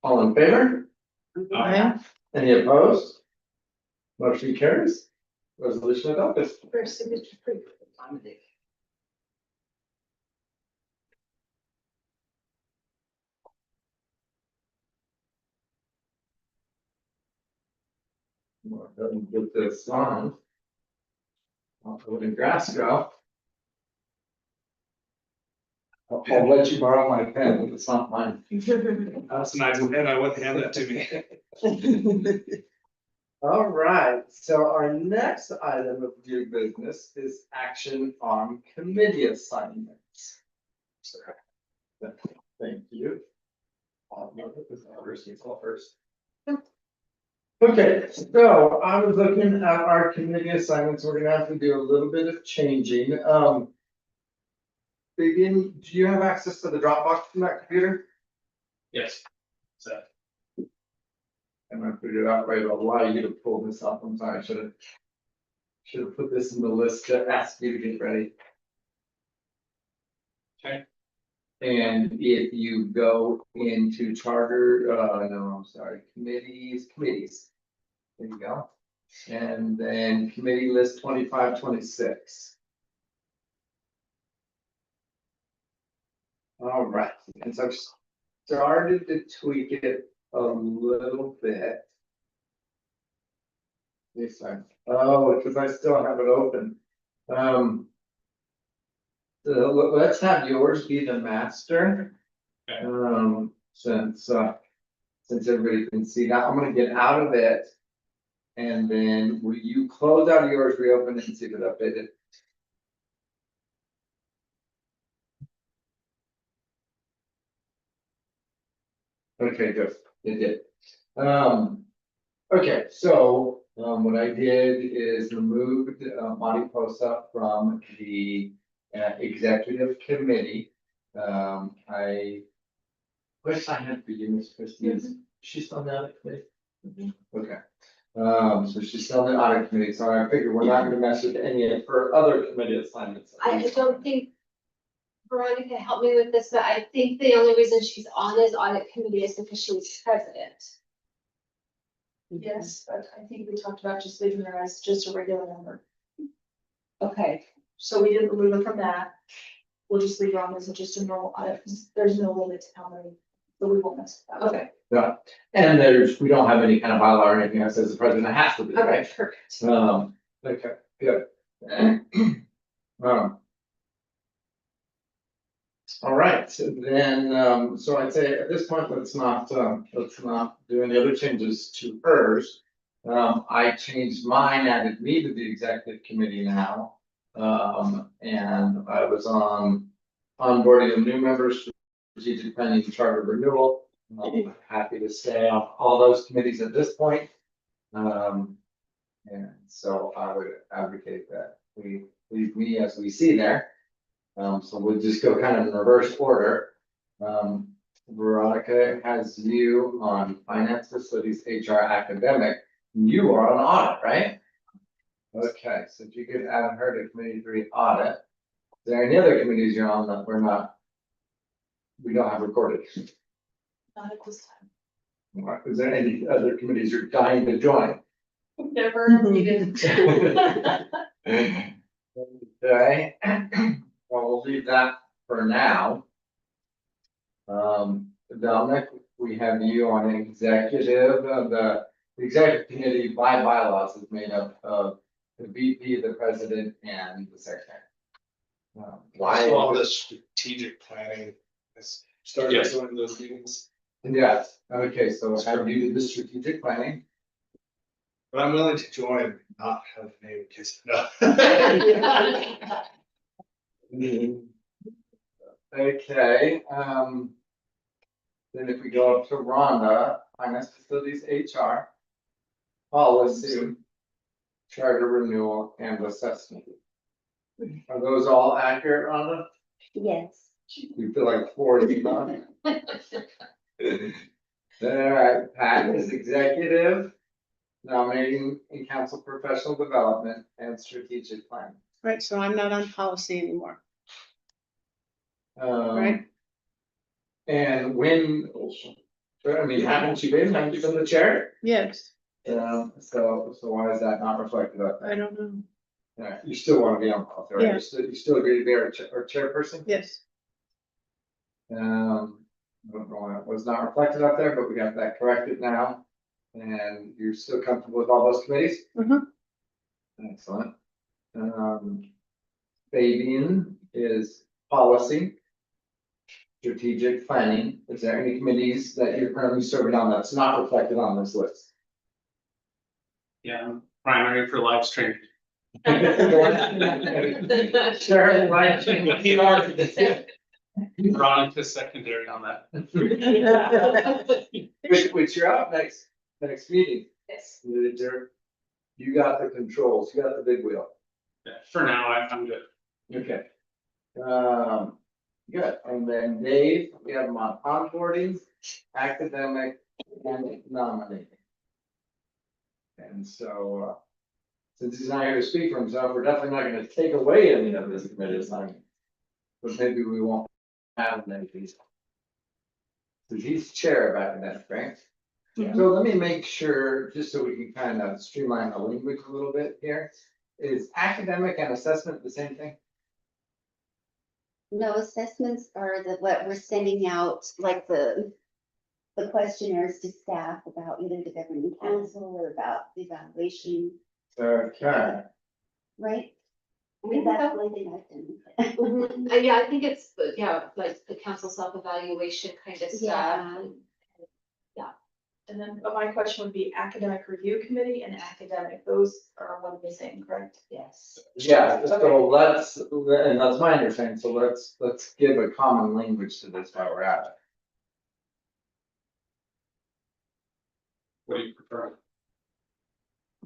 All in favor? Aye. Any opposed? Motion carries. Resolution adopted. First signature proof. Go ahead and get this on. I'll put in grass go. I'll let you borrow my pen, but it's not mine. That's nice, and I wouldn't hand that to me. All right, so our next item of new business is action on committee assignments. Thank you. I'll note that this first, you call first. Okay, so I was looking at our committee assignments. We're gonna have to do a little bit of changing. Begin, do you have access to the Dropbox from that computer? Yes. So, And I figured out right it'll allow you to pull this up. I'm sorry, I should have put this in the list to ask you to get ready. Okay. And if you go into charter, no, I'm sorry, committees. There you go. And then committee list 25-26. All right, and so I've started to tweak it a little bit. Yes, because I still have it open. So let's have yours be the master. Okay. Since since everybody can see that, I'm gonna get out of it. And then will you close out of yours, reopen it and see if it updated? Okay, good, it did. Okay, so, what I did is removed, Mariposa from the, executive committee. I wish I had for you, Miss Christie, is she still on the audit committee? Okay, so she's still on the audit committee, so I figured we're not gonna mess with any of her other committee assignments. I don't think, Veronica, help me with this, but I think the only reason she's on this audit committee is because she was president. Yes, but I think we talked about just leaving her as just a regular member. Okay. So we didn't remove her from that. We'll just leave her on as just a normal audit. There's no limit to how many, so we won't mess with that. Okay, Yeah, and we don't have any kind of bylaw or anything that says the president has to be, okay, right? perfect. Okay, good. All right, then, so I'd say at this point, let's not do any other changes to hers. I changed mine, added me to the executive committee now. And I was on onboarding of new members, strategic planning and charter renewal. I'm happy to stay on all those committees at this point. And so I would advocate that we leave me as we see there. So we'll just go kind of in reverse order. Veronica has you on finance, facilities, HR, academic. You are on audit, right? Okay, so if you could add her to committee 3 audit. Is there any other committees you're on that we don't have recorded? Not at this time. Is there any other committees you're dying to join? Never needed. Okay, well, we'll leave that for now. Dominic, we have you on executive. The executive committee by bylaws is made up of the VP, the president, and the secretary. Why all this strategic planning? I started Yes. doing those meetings, Yes, okay, so have you do the strategic planning? but I'm willing to join, and not have a name in case I know. Okay, then if we go up to Rhonda, finance, facilities, HR, policy, charter renewal, and assessment. Are those all accurate, Rhonda? Yes. You feel like 40 on it? All right, Pat is executive, nominating and council professional development and strategic plan. Right, so I'm not on policy anymore, right? And when, I mean, haven't you been the chair? Yes, So why is that not reflected up there? I don't know. Yeah, you still want to be on policy, right? Yeah. You still agree to be our chairperson? Yes, I don't know why it was not reflected up there, but we got that corrected now. And you're still comfortable with all those committees? Mhm. Excellent. Fabian is policy. Strategic planning. Is there any committees that you're currently serving on that's not reflected on this list? Yeah, I'm primary for live stream. Sure, live stream. Veronica secondary on that. Which you're up next meeting. Yes. You got the controls, you got the big wheel. Yeah, for now, I'm good. Okay. Good, and then Dave, we have him on onboarding, academic, and nominating. And so, since he's not here to speak for himself, we're definitely not gonna take away any of his committee assignment. But maybe we won't have any of these. So he's chair of academic, right? Yeah. So let me make sure, just so we can kind of streamline the language a little bit here. Is academic and assessment the same thing? No, assessments are what we're sending out, like the questionnaires to staff about either the governing council or about the evaluation, Okay. right? I Mhm. mean, that's the only thing I've done. Mhm. Yeah, I think it's, yeah, like the council self-evaluation kind of stuff. Yeah. Yeah. And then my question would be academic review committee and academic, those are one and the same, correct? Yes. Yeah, so let's, and that's my understanding, so let's give a common language to this while we're at it. What do you prefer?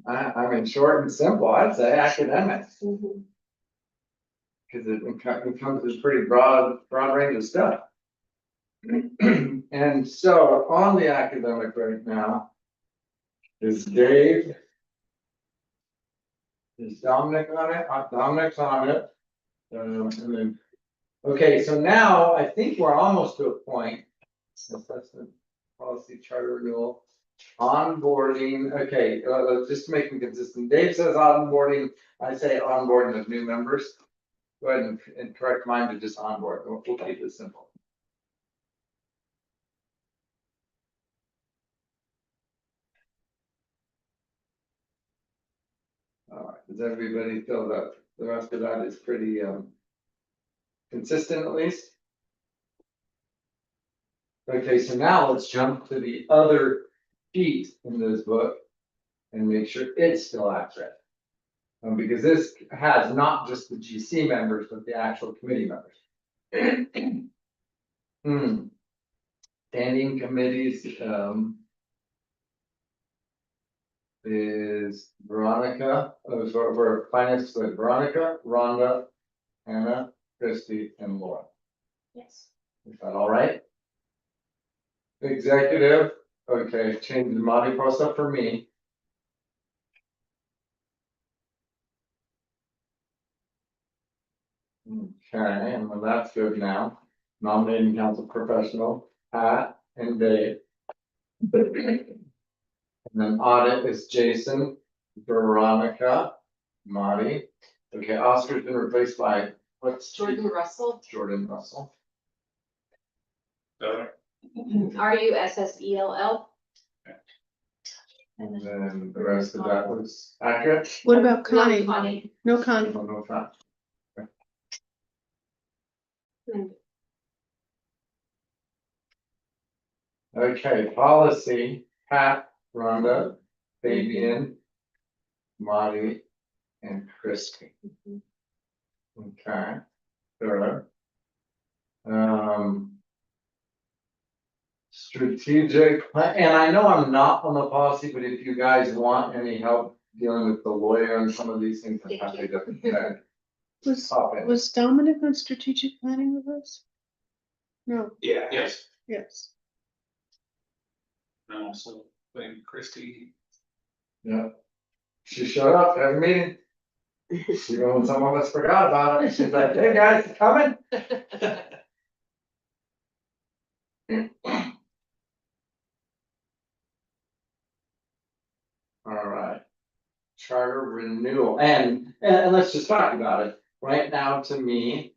I mean, short and simple, I'd say academics, Mhm. because it encompasses pretty broad range of stuff. And so on the academic right now is Dave. Is Dominic on it? Dominic's on it. And then, okay, so now I think we're almost to a point. Assessment, policy, charter renewal, onboarding, okay, just to make them consistent. Dave says onboarding, I say onboarding of new members. Go ahead and correct mine to just onboard, we'll keep it simple. All right, does everybody feel that the rest of that is pretty consistent at least? Okay, so now let's jump to the other sheet in this book and make sure it's still accurate. Because this has not just the GC members, but the actual committee members. Standing committees, is Veronica, we're finance with Veronica, Rhonda, Anna, Christy, and Laura. Yes. Is that all right? Executive, okay, change the Monte Costa for me. Okay, and well, that's good now. Nominating council professional, Pat and Dave. And then audit is Jason, Veronica, Marty. Okay, Oscar's been replaced by, what's? Jordan Russell, Jordan Russell. Better? RUSSELL. And then the rest of that was accurate? What about Connie? Connie. No Connie. No, no, fact. Okay, policy, Pat, Rhonda, Fabian, Marty, and Christie. Okay, good. Strategic, and I know I'm not on the policy, but if you guys want any help dealing with the lawyer and some of these things, I'm happy to. Was Dominic on strategic planning with us? No, Yeah. Yes. yes. And also, when Christie, Yeah. She showed up every meeting. Even when some of us forgot about it, she's like, hey guys, it's coming. All right. Charter renewal, and let's just talk about it. Right now, to me,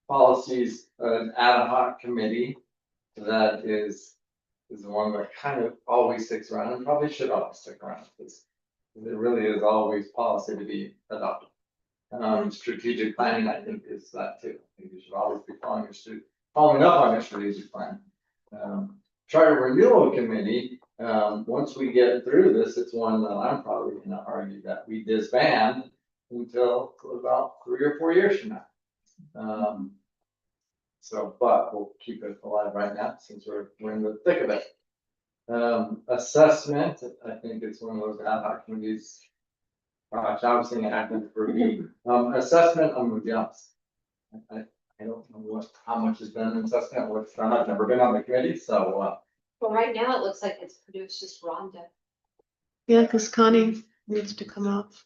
policies, an ad hoc committee that is the one that kind of always sticks around and probably should always stick around, because it really is always policy to be adopted. Strategic planning, I think, is that too. I think you should always be following up on your strategic plan. Charter renewal committee, once we get through this, it's one that I'm probably gonna argue that we disband until about 3 or 4 years from now. So, but we'll keep it alive right now since we're in the thick of it. Assessment, I think it's one of those ad hoc committees. Gosh, I was thinking active review. Assessment, I'm gonna be honest. I don't know how much has been in assessment, what's done. I've never been on the committee, so, Well, right now it looks like it's produced just Rhonda. Yeah, because Connie needs to come off.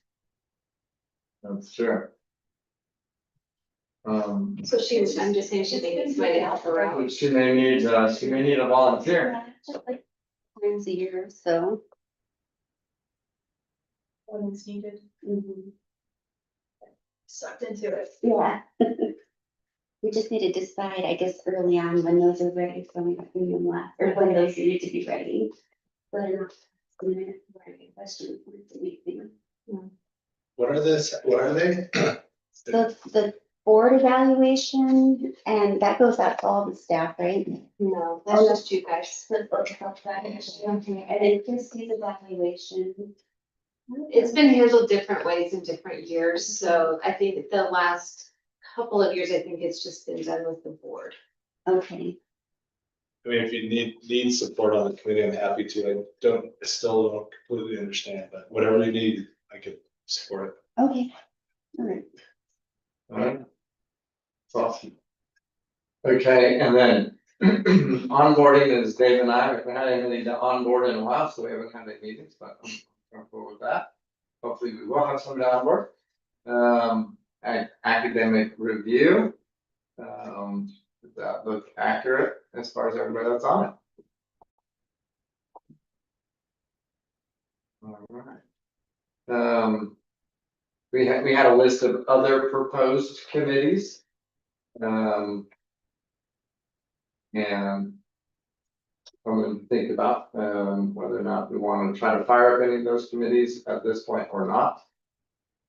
that's true. So I'm just saying she may need somebody to help her out. She may need a volunteer. Times a year or so. When it's needed, Mhm. sucked into it. Yeah. We just need to decide, I guess, early on when those are ready, so we have them left, or when those need to be ready. But I'm not gonna write a question for anything. What are they? The board evaluation, and that goes out to all the staff, right? No, that's just you guys. Okay, and then Christie's evaluation. It's been handled different ways in different years, so I think the last couple of years, I think it's just been done with the board. Okay, I mean, if you need support on the committee, I'm happy to. I still don't completely understand, but whatever you need, I could support okay, all right. Alright. Awesome. Okay, and then onboarding is Dave and I, we haven't really done onboard in a while, so we haven't had any meetings, but I'm comfortable with that. Hopefully we will have somebody on board. And academic review. Does that look accurate as far as everybody that's on it? Alright. We had a list of other proposed committees. And I'm going to think about whether or not we want to try to fire up any of those committees at this point or not.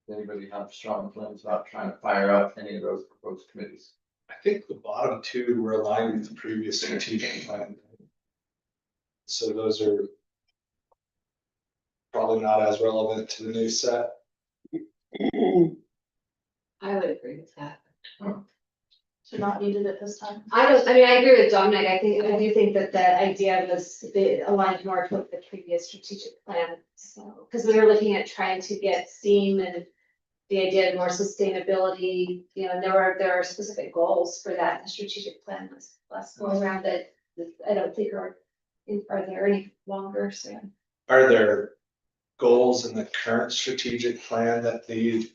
Does anybody have strong feelings about trying to fire up any of those proposed committees? I think the bottom two were aligned with the previous strategic plan. So those are probably not as relevant to the new set. I would agree with that. So not needed at this time. I agree with Dominic. I do think that the idea was aligned more with the previous strategic plan. So, because we were looking at trying to get STEAM and the idea of more sustainability, you know, there are specific goals for that. The strategic plan was less go around that I don't think are there any longer, so. Are there goals in the current strategic plan that the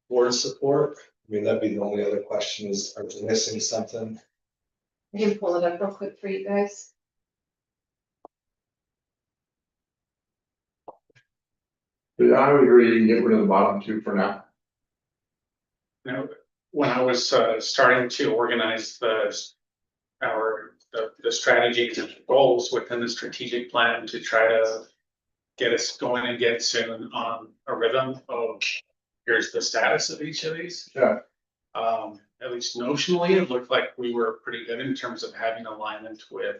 board support? I mean, that'd be the only other question is, are we missing something? I can pull it up real quick for you guys. But I would agree, you can get rid of the bottom two for now. You know, when I was starting to organize the strategies and goals within the strategic plan to try to get us going again soon on a rhythm of here's the status of each of these. Yeah. At least notionally, it looked like we were pretty good in terms of having alignment with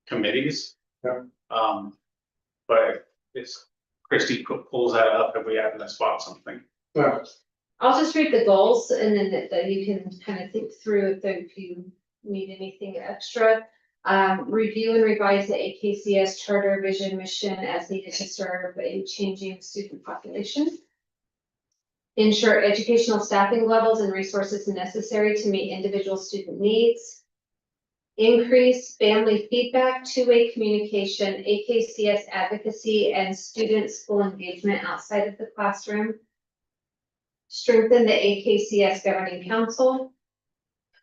committees. Yeah. But it's Christie pulls that up if we happen to spot something. Yeah. I'll just read the goals and then that you can kind of think through if you need anything extra. Review and revise the AKCS charter, vision, mission as needed to serve a changing student population. Ensure educational staffing levels and resources necessary to meet individual student needs. Increase family feedback, two-way communication, AKCS advocacy, and student school engagement outside of the classroom. Strengthen the AKCS governing council.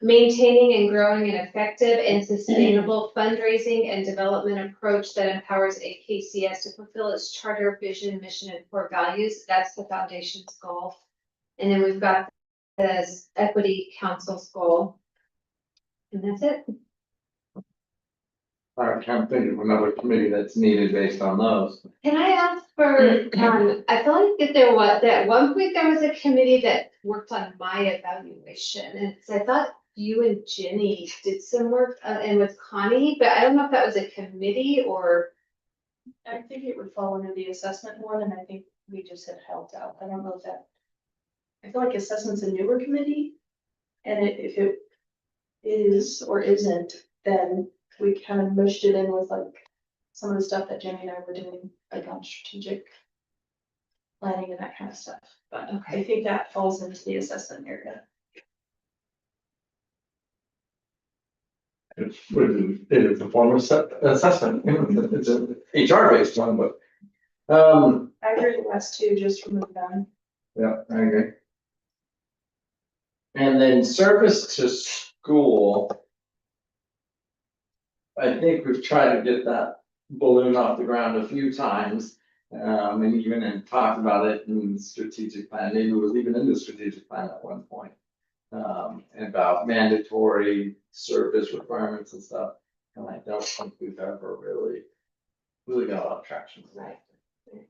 Maintaining and growing an effective and sustainable fundraising and development approach that empowers AKCS to fulfill its charter, vision, mission, and core values. That's the foundation's goal. And then we've got the equity council's goal. And that's it. I can't think of another committee that's needed based on those. Can I ask for, I feel like that there was, at one point there was a committee that worked on my evaluation. And so I thought you and Jenny did some work and with Connie, but I don't know if that was a committee or. I think it would fall under the assessment one, and I think we just had helped out. I don't know if that. I feel like assessment's a newer committee. And if it is or isn't, then we kind of mushed it in with like some of the stuff that Jenny and I were doing, like on strategic planning and that kind of stuff. But I think that falls into the assessment area. It is a form of assessment, it's an HR based one, but. I agree with us too, just remove them. Yeah, I agree. And then service to school. I think we've tried to get that balloon off the ground a few times. And even talked about it in strategic plan, maybe it was even in the strategic plan at one point. About mandatory service requirements and stuff. And I don't think we've ever really got a lot of traction. Right.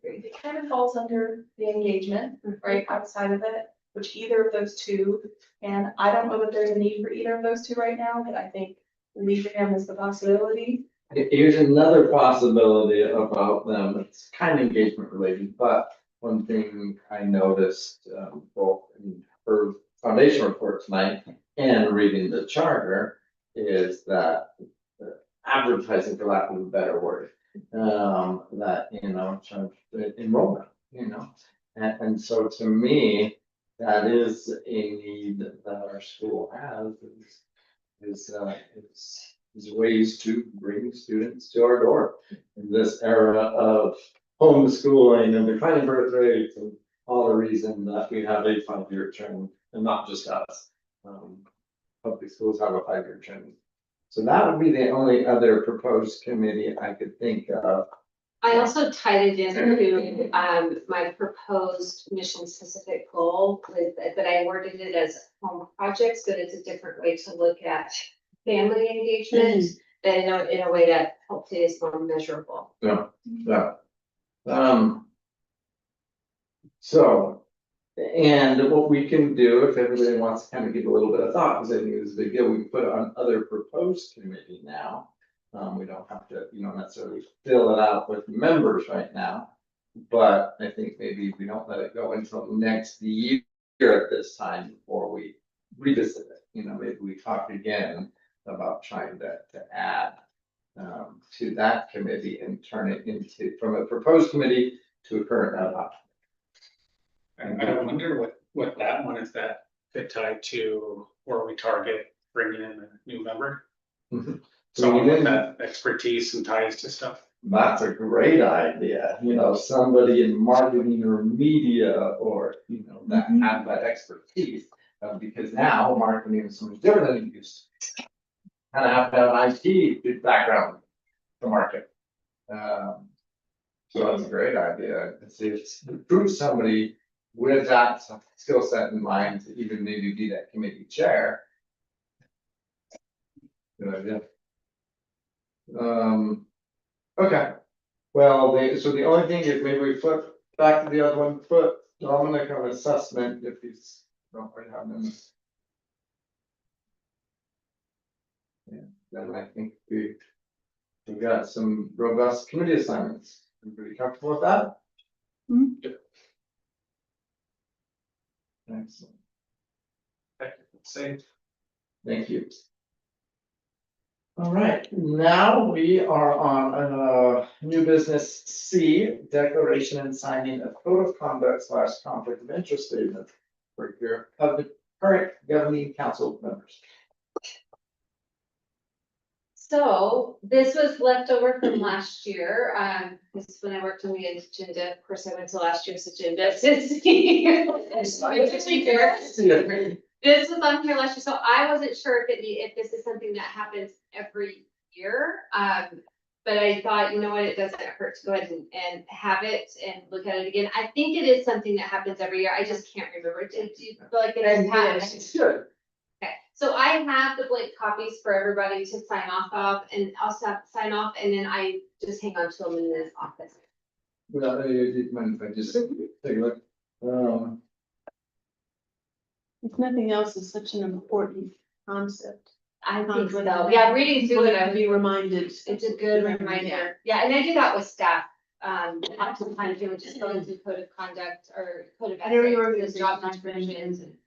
It kind of falls under the engagement, right outside of it. which either of those two, and I don't know that there's a need for either of those two right now, but I think leaving them is the possibility. Here's another possibility about them, it's kind of engagement related, but one thing I noticed, both in her foundation report tonight and reading the charter, is that advertising, for lack of a better word, that, enrollment, and so to me, that is a need that our school has, is ways to bring students to our door in this era of homeschooling and declining birth rates and all the reason that we have a 5-year trend, and not just us. Public schools have a 5-year trend. So that would be the only other proposed committee I could think of. I also tied it into, my proposed mission specific goal with, that I worded it as home projects, but it's a different way to look at family engagement. And in a way that hopefully is more measurable. Yeah. So, and what we can do, if everybody wants to kind of give a little bit of thought, because I think this is a big deal, we can put it on other proposed committee now. We don't have to, necessarily fill it out with members right now. But I think maybe we don't let it go until next year at this time before we revisit it. Maybe we talk again about trying to add to that committee and turn it into, from a proposed committee to a current ad hoc. I wonder what that one is, that fit tied to where we target bringing in a new member. Mhm. Someone with that expertise and ties to stuff. That's a great idea, somebody in marketing or media or, that have that expertise. Because now marketing is so much different than it used to. Kind of have to have an IT background to market. So that's a great idea. It's recruit somebody with that skill set in mind to even maybe be that committee chair. Good idea. Okay, well, so the only thing is maybe we flip back to the other one, put Dominic on assessment if he's don't quite have them. Yeah, then I think we've got some robust committee assignments. Everybody comfortable with that? Excellent, Same. thank you. All right, now we are on new business C, declaration and signing of code of conduct / conflict of interest statement for your current governing council members. So this was left over from last year. This is when I worked on the agenda. Of course, I went to last year's agenda to see. This was on here last year, so I wasn't sure if this is something that happens every year. But I thought, it doesn't hurt to go ahead and have it and look at it again. I think it is something that happens every year. I just can't remember. Do you feel like it has happened? Sure. Okay, so I have the blank copies for everybody to sign off of, and also have to sign off, and then I just hang on to them in this office. Well, you mind if I just take a look? If nothing else, it's such an important concept. I think so. Yeah, reading through it, I Be reminded. it's a good reminder. Yeah, and I do that with staff. Oftentimes, just go into code of conduct or code of Every ethics, organization job I've been in descriptions. and-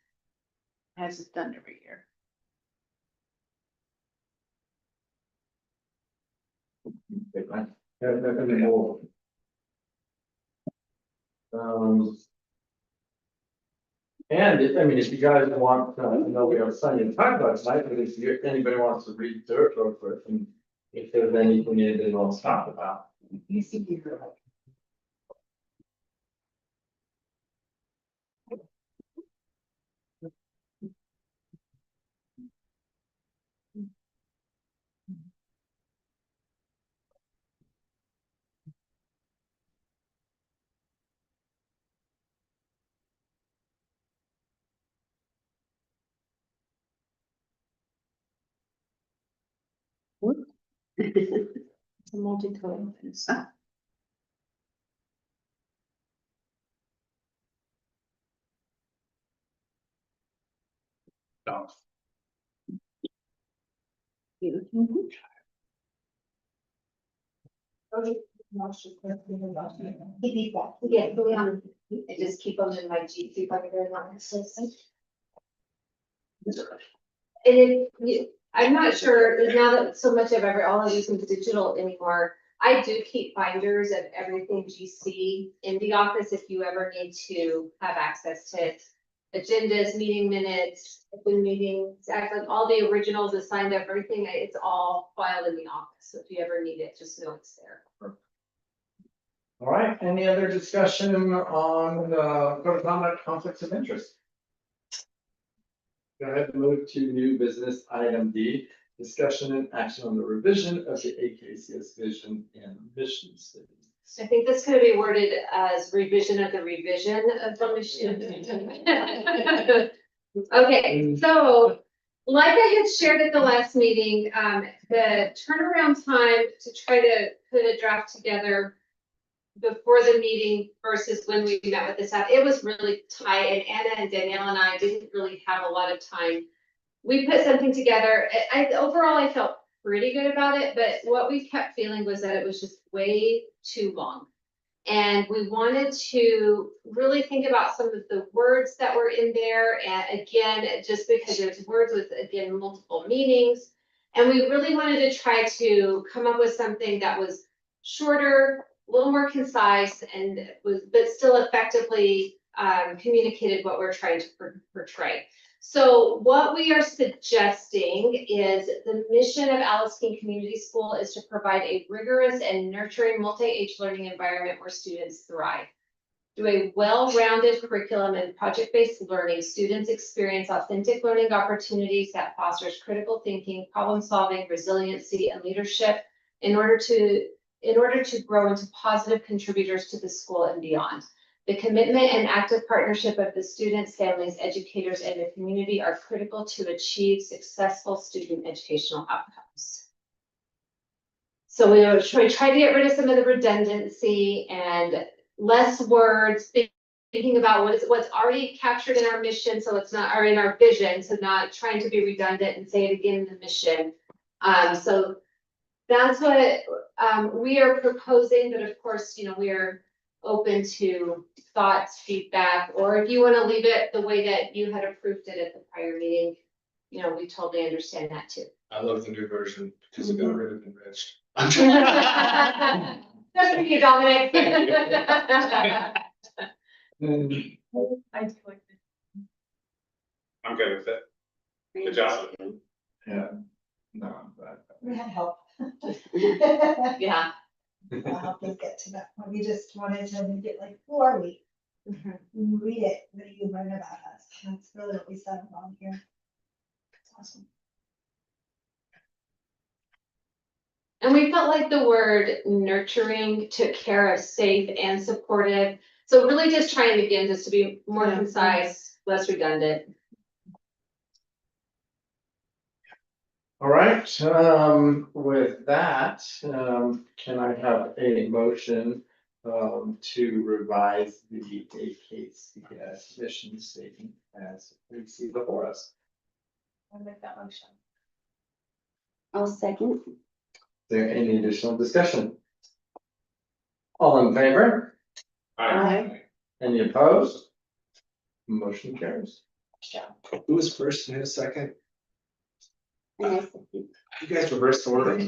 Has it done every year. And if you guys want, I know we have Sunday and time about tonight, but if anybody wants to read through it real quick, and if there's anything anybody wants to talk about. It's a multi-colored. So, Mhm. He beat that. Yeah, go on. I just keep them in my G, see if I can get it on the system. And I'm not sure, now that so much of all of these is digital anymore, I do keep binders of everything GC in the office if you ever need to have access to it. Agendas, meeting minutes, open meetings, actually all the originals assigned, everything, it's all filed in the office. So if you ever need it, just know it's there. All right, any other discussion on code of conduct conflicts of interest? Go ahead and move to new business item D, discussion and action on the revision of the AKCS vision and mission statement. So I think this could be worded as revision of the mission. Okay, so like I had shared at the last meeting, the turnaround time to try to put a draft together before the meeting versus when we met with the staff, it was really tight, and Anna and Danielle and I didn't really have a lot of time. We put something together. Overall, I felt pretty good about it, but what we kept feeling was that it was just way too long. And we wanted to really think about some of the words that were in there. And again, just because there's words with, again, multiple meanings. And we really wanted to try to come up with something that was shorter, a little more concise, and but still effectively communicated what we're trying to portray. So what we are suggesting is the mission of Alice King Community School is to provide a rigorous and nurturing multi-age learning environment where students thrive. Through a well-rounded curriculum and project-based learning, students experience authentic learning opportunities that fosters critical thinking, problem-solving, resiliency, and leadership in order to grow into positive contributors to the school and beyond. The commitment and active partnership of the students, families, educators, and the community are critical to achieve successful student educational outcomes. So we try to get rid of some of the redundancy and less words, thinking about what's already captured in our mission, so it's not, or in our vision, so not trying to be redundant and say it again in the mission. So that's what we are proposing, but of course, we are open to thoughts, feedback, or if you want to leave it the way that you had approved it at the prior meeting, we totally understand that too. I love the new version because it got rid of enriched. That's for you, Dominic. I do like it. I'm good with it. Good job. Yeah. No, but. We had help. Yeah. That'll help us get to that point. We just wanted to make it like, who are we? Mhm. When you read it, what do you learn about us? That's really what we settled on here. It's awesome. And we felt like the word nurturing took care of safe and supportive. So really just trying again, just to be more concise, less redundant. All right, with that, can I have a motion to revise the AKCS mission statement as we see before us? I'll make that motion. I'll second. Is there any additional discussion? All in favor? Aye. Any opposed? Motion carries. Who was first and who was second? And I second. You guys reversed the order. They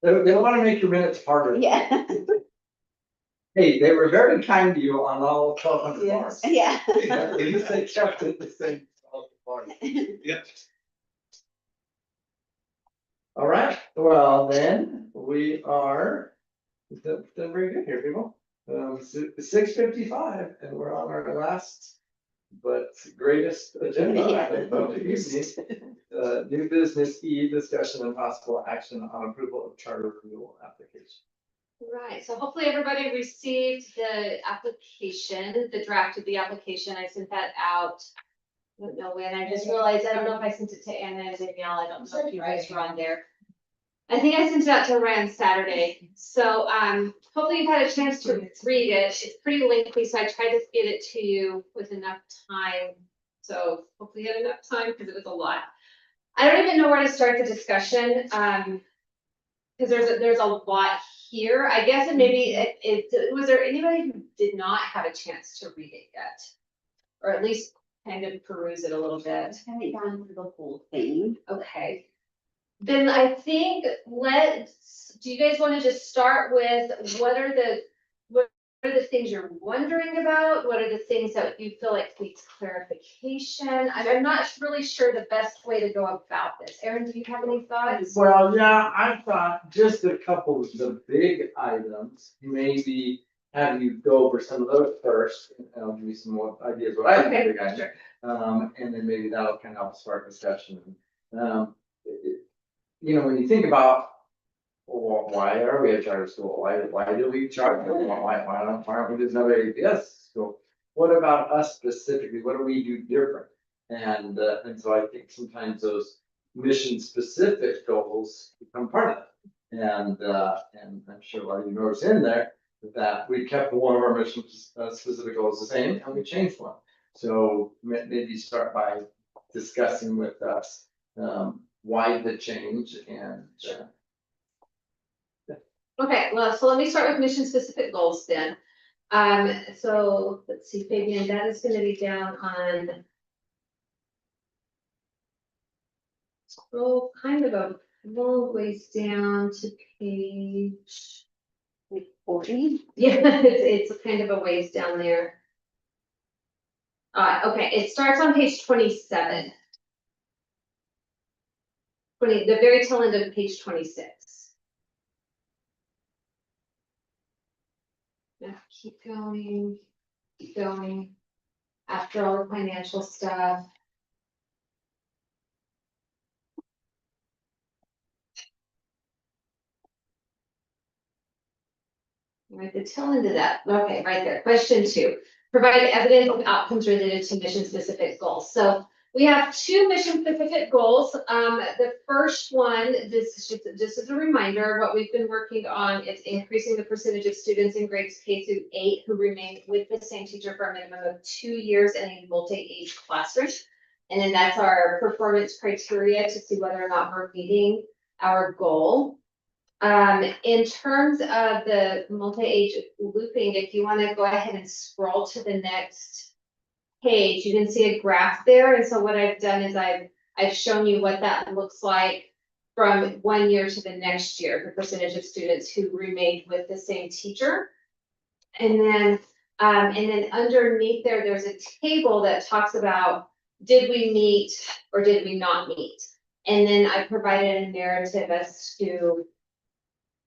don't want to make your minutes harder. Yeah, Hey, they were very kind to you on all 1,200 bars. yeah. At least they kept it the same. Yep. All right, well, then, we are, done very good here, people. 6:55, and we're on our last, but greatest agenda, I think, of the evening. New business E, discussion and possible action on approval of charter renewal application. Right, so hopefully everybody received the application, the draft of the application. I sent that out. I don't know when, I just realized, I don't know if I sent it to Anna and Danielle, I don't know if you guys were on there. I think I sent it out to Rand Saturday, so hopefully you've had a chance to read it. It's pretty lengthy, so I tried to get it to you with enough time So hopefully you had enough time because it was a lot. I don't even know where to start the discussion, because there's a lot here. I guess it maybe, was there anybody who did not have a chance to read it yet? Or at least kind of peruse it a little bit? I haven't gone through the whole thing. Okay. Then I think do you guys want to just start with what are the things you're wondering about? What are the things that you feel like needs clarification? I'm not really sure the best way to go about this. Erin, do you have any thoughts? Well, yeah, I thought just a couple of the big items, maybe have you go over some of those first, and I'll give you some more ideas what I think Okay, are big items. And then maybe that'll kind of help spark discussion. You know, when you think about, well, why are we a charter school? Why do we charter? Why aren't we just another APS school? What about us specifically? What do we do different? And so I think sometimes those mission specific goals become part of it. And I'm sure a lot of you notice in there that we kept one of our mission specific goals the same and we changed one. So maybe start by discussing with us why the change and Okay, well, so let me start with mission specific goals then. So let's see, Fabian, that is gonna be down on. Scroll kind of a long ways down to page. Like 40. Yeah, it's kind of a ways down there. Okay, it starts on page 27. The very tail end of page 26. Yeah, keep going, keep going. After all the financial stuff. Right, the tail end of that, okay, right there, question 2. Provide evidence of outcomes related to mission specific goals. So we have 2 mission specific goals. The first one, this is a reminder of what we've been working on. It's increasing the percentage of students in grades K through 8 who remain with the same teacher for a minimum of 2 years in a multi-age classroom. And then that's our performance criteria to see whether or not we're meeting our goal. In terms of the multi-age looping, if you want to go ahead and scroll to the next page, you can see a graph there. And so what I've done is I've shown you what that looks like from 1 year to the next year, the percentage of students who remained with the same teacher. And then underneath there, there's a table that talks about, did we meet or did we not meet? And then I provided a narrative as to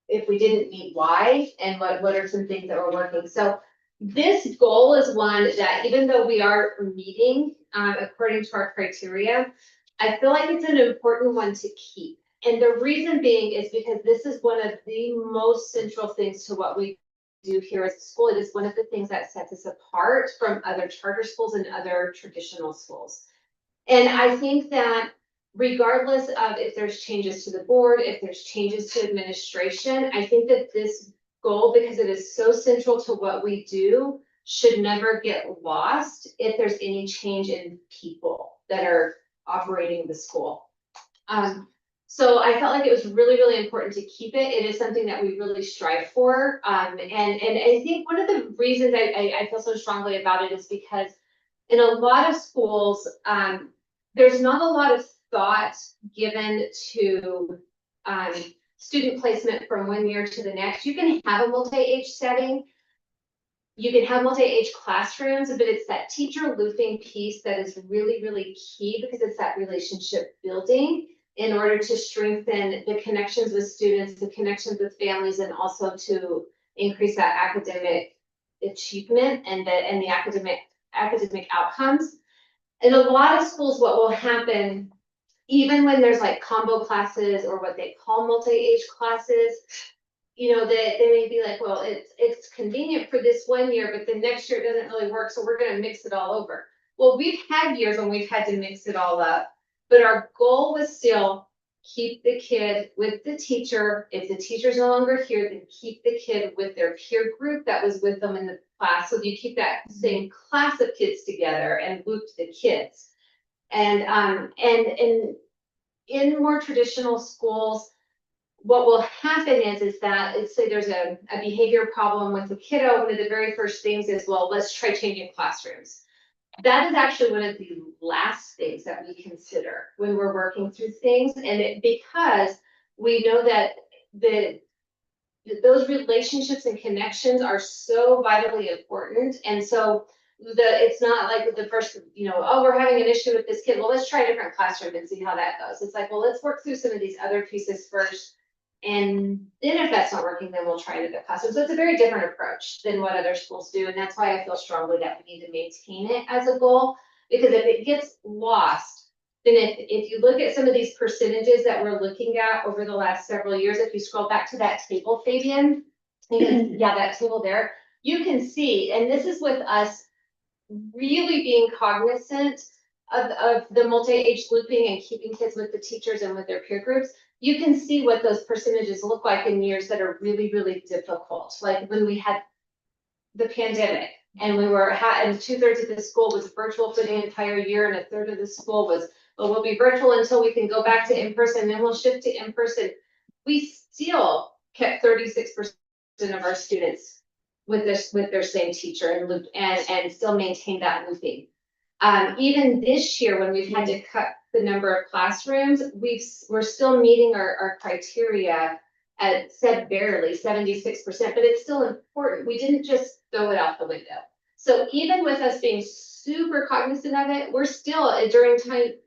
if we didn't meet, why, and what are some things that we're working. So this goal is one that even though we are meeting according to our criteria, I feel like it's an important one to keep. And the reason being is because this is one of the most central things to what we do here at the school. It is one of the things that sets us apart from other charter schools and other traditional schools. And I think that regardless of if there's changes to the board, if there's changes to administration, I think that this goal, because it is so central to what we do, should never get lost if there's any change in people that are operating the school. So I felt like it was really, really important to keep it. It is something that we really strive for. And I think one of the reasons I feel so strongly about it is because in a lot of schools, there's not a lot of thought given to student placement from 1 year to the next. You can have a multi-age setting. You can have multi-age classrooms, but it's that teacher looping piece that is really, really key because it's that relationship building in order to strengthen the connections with students, the connections with families, and also to increase that academic achievement and the academic outcomes. In a lot of schools, what will happen, even when there's like combo classes or what they call multi-age classes, you know, they may be like, well, it's convenient for this 1 year, but the next year it doesn't really work, so we're gonna mix it all over. Well, we've had years when we've had to mix it all up, but our goal was still keep the kid with the teacher. If the teacher's no longer here, then keep the kid with their peer group that was with them in the class. So you keep that same class of kids together and loop the kids. And in more traditional schools, what will happen is that, let's say there's a behavior problem with the kiddo, one of the very first things is, well, let's try changing classrooms. That is actually one of the last things that we consider when we're working through things, and because we know that those relationships and connections are so vitally important, and so it's not like the first, oh, we're having an issue with this kid, well, let's try a different classroom and see how that goes. It's like, well, let's work through some of these other pieces first, and then if that's not working, then we'll try another classroom. So it's a very different approach than what other schools do, and that's why I feel strongly that we need to maintain it as a goal, because if it gets lost, then if you look at some of these percentages that we're looking at over the last several years, if you scroll back to that table, Fabian, yeah, that table there, you can see, and this is with us really being cognizant of the multi-age looping and keeping kids with the teachers and with their peer groups. You can see what those percentages look like in years that are really, really difficult. Like when we had the pandemic and we were, and 2/3 of the school was virtual for the entire year, and 1/3 of the school was, well, we'll be virtual until we can go back to in-person, then we'll shift to in-person. We still kept 36% of our students with their same teacher and loop and still maintain that looping. Even this year, when we've had to cut the number of classrooms, we're still meeting our criteria at said barely 76%, but it's still important. We didn't just throw it out the window. So even with us being super cognizant of it, we're still during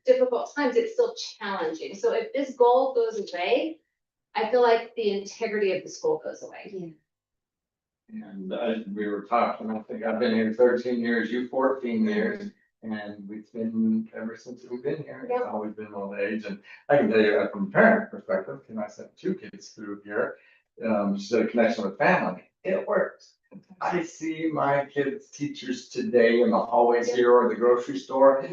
difficult times, it's still challenging. So if this goal goes away, I feel like the integrity of the school goes away. And we were talking, I think I've been here 13 years, you 14 years. And we've been, ever since we've been here, it's always been old age. And I can tell you that from a parent perspective, and I sent 2 kids through here, just a connection with family, it works. I see my kids' teachers today in the hallways here or the grocery store,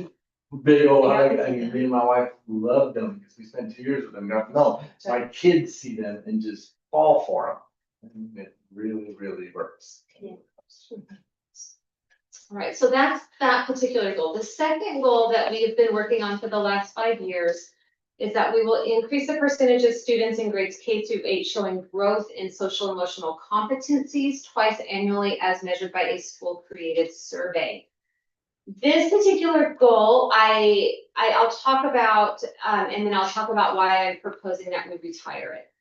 big old hug, and me and my wife love them because we spent 2 years with them. No, my kids see them and just fall for them. And it really, really works. Yeah. All right, so that's that particular goal. The second goal that we have been working on for the last 5 years is that we will increase the percentage of students in grades K-8 showing growth in social emotional competencies twice annually as measured by a school-created survey. This particular goal, I'll talk about, and then I'll talk about why I'm proposing that we retire it.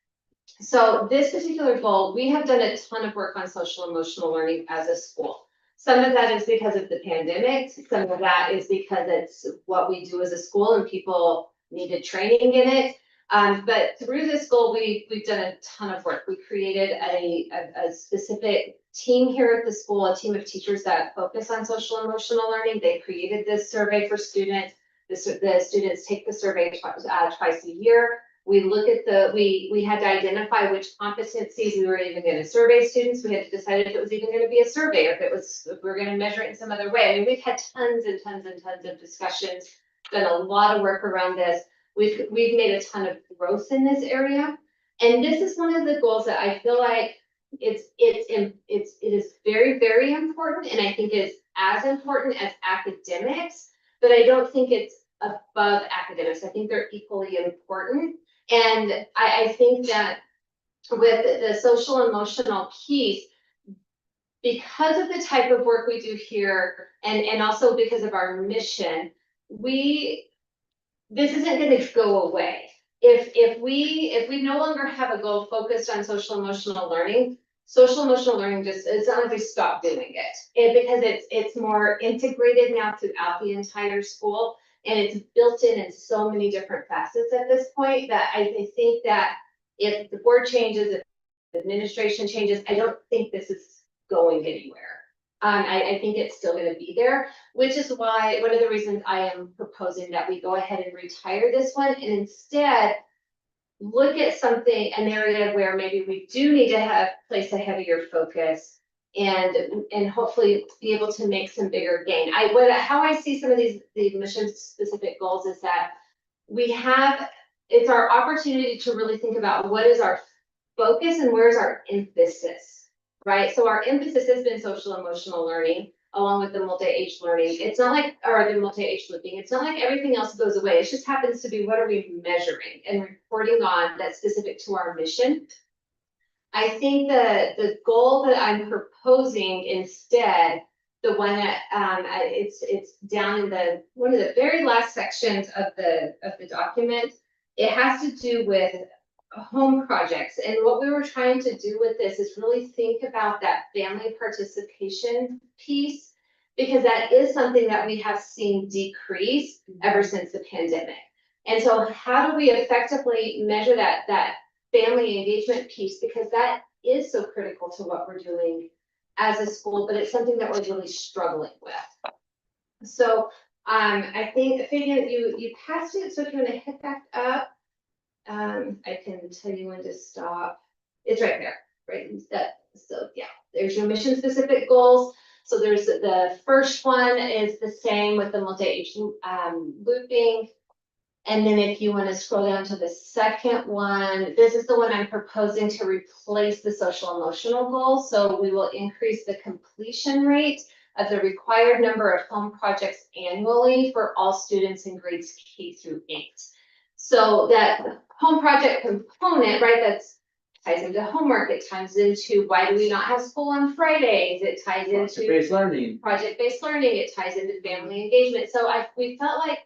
So this particular goal, we have done a ton of work on social emotional learning as a school. Some of that is because of the pandemic. Some of that is because it's what we do as a school and people needed training in it. But through this goal, we've done a ton of work. We created a specific team here at the school, a team of teachers that focus on social emotional learning. They created this survey for students. The students take the survey twice a year. We look at we had to identify which competencies we were even going to survey students. We had to decide if it was even going to be a survey or if we were going to measure it in some other way. I mean, we've had tons and tons and tons of discussions, done a lot of work around this. We've made a ton of growth in this area. And this is one of the goals that I feel like it is very, very important. And I think it's as important as academics, but I don't think it's above academics. I think they're equally important. And I think that with the social emotional piece, because of the type of work we do here, and also because of our mission, this isn't going to go away. If we no longer have a goal focused on social emotional learning just, it's not like we stop doing it because it's more integrated now throughout the entire school. And it's built in so many different facets at this point that I think that if the board changes, if the administration changes, I don't think this is going anywhere. I think it's still going to be there, which is why one of the reasons I am proposing that we go ahead and retire this one and instead look at an area where maybe we do need to place a heavier focus and hopefully be able to make some bigger gain. How I see some of these mission specific goals is that we have it's our opportunity to really think about what is our focus and where's our emphasis, right? So our emphasis has been social emotional learning along with the multi-age learning. It's not like, or the multi-age living, it's not like everything else goes away. It just happens to be what are we measuring and reporting on that's specific to our mission. I think the goal that I'm proposing instead, the one that it's down in the one of the very last sections of the document. It has to do with home projects, and what we were trying to do with this is really think about that family participation piece, because that is something that we have seen decrease ever since the pandemic. And so how do we effectively measure that family engagement piece, because that is so critical to what we're doing as a school, but it's something that we're really struggling with. So I think, Fabian, you passed it, so if you want to hit back up, I can tell you when to stop. It's right there, right? So yeah, there's your mission specific goals. So there's the first one is the same with the multi-age looping. And then if you want to scroll down to the second one, this is the one I'm proposing to replace the social emotional goal. So we will increase the completion rate of the required number of home projects annually for all students in grades K through 8. So that home project component, right, that's ties into homework, it ties into why do we not have school on Fridays, it ties into Project-based learning. project-based learning, it ties into family engagement. So we felt like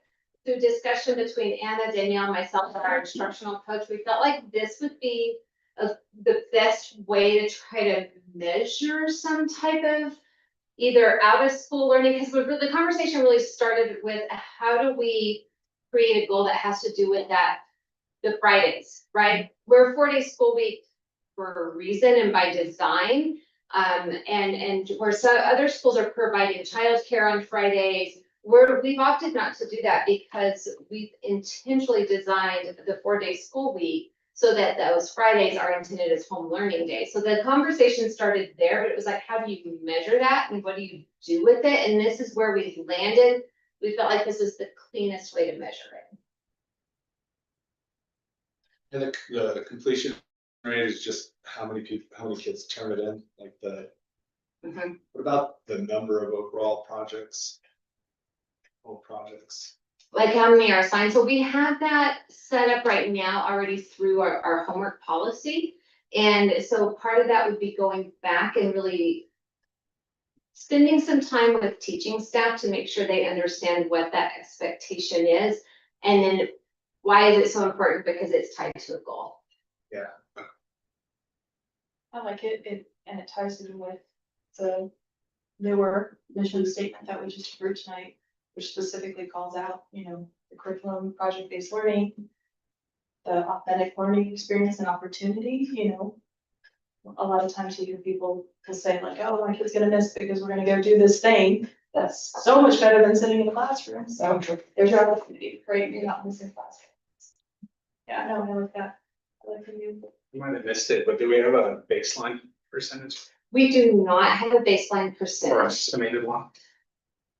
through discussion between Anna, Danielle, myself, and our instructional coach, we felt like this would be the best way to try to measure some type of either out of school learning, because the conversation really started with how do we create a goal that has to do with that, the Fridays, right? We're a 4-day school week for a reason and by design. And where some other schools are providing childcare on Fridays, we've opted not to do that because we've intentionally designed the 4-day school week so that those Fridays are intended as home learning days. So the conversation started there, but it was like, how do you measure that and what do you do with it? And this is where we've landed. We felt like this is the cleanest way to measure it. And the completion rate is just how many kids turn it in, like what about the number of overall projects? Whole projects. Like how many are assigned? So we have that set up right now already through our homework policy. And so part of that would be going back and really spending some time with teaching staff to make sure they understand what that expectation is. And then why is it so important? Because it's tied to a goal. Yeah. I like it, and it ties in with the newer mission statement that we just approved tonight, which specifically calls out, the curriculum, project-based learning, the authentic learning experience and opportunity, A lot of times you hear people will say like, oh, my kid's gonna miss because we're gonna go do this thing. That's so much better than sitting in a classroom. So there's your opportunity, right? You're not missing class. Yeah, no, I like that. I like you. You might have missed it, but do we have a baseline percentage We do not have a baseline or percentage. estimated one?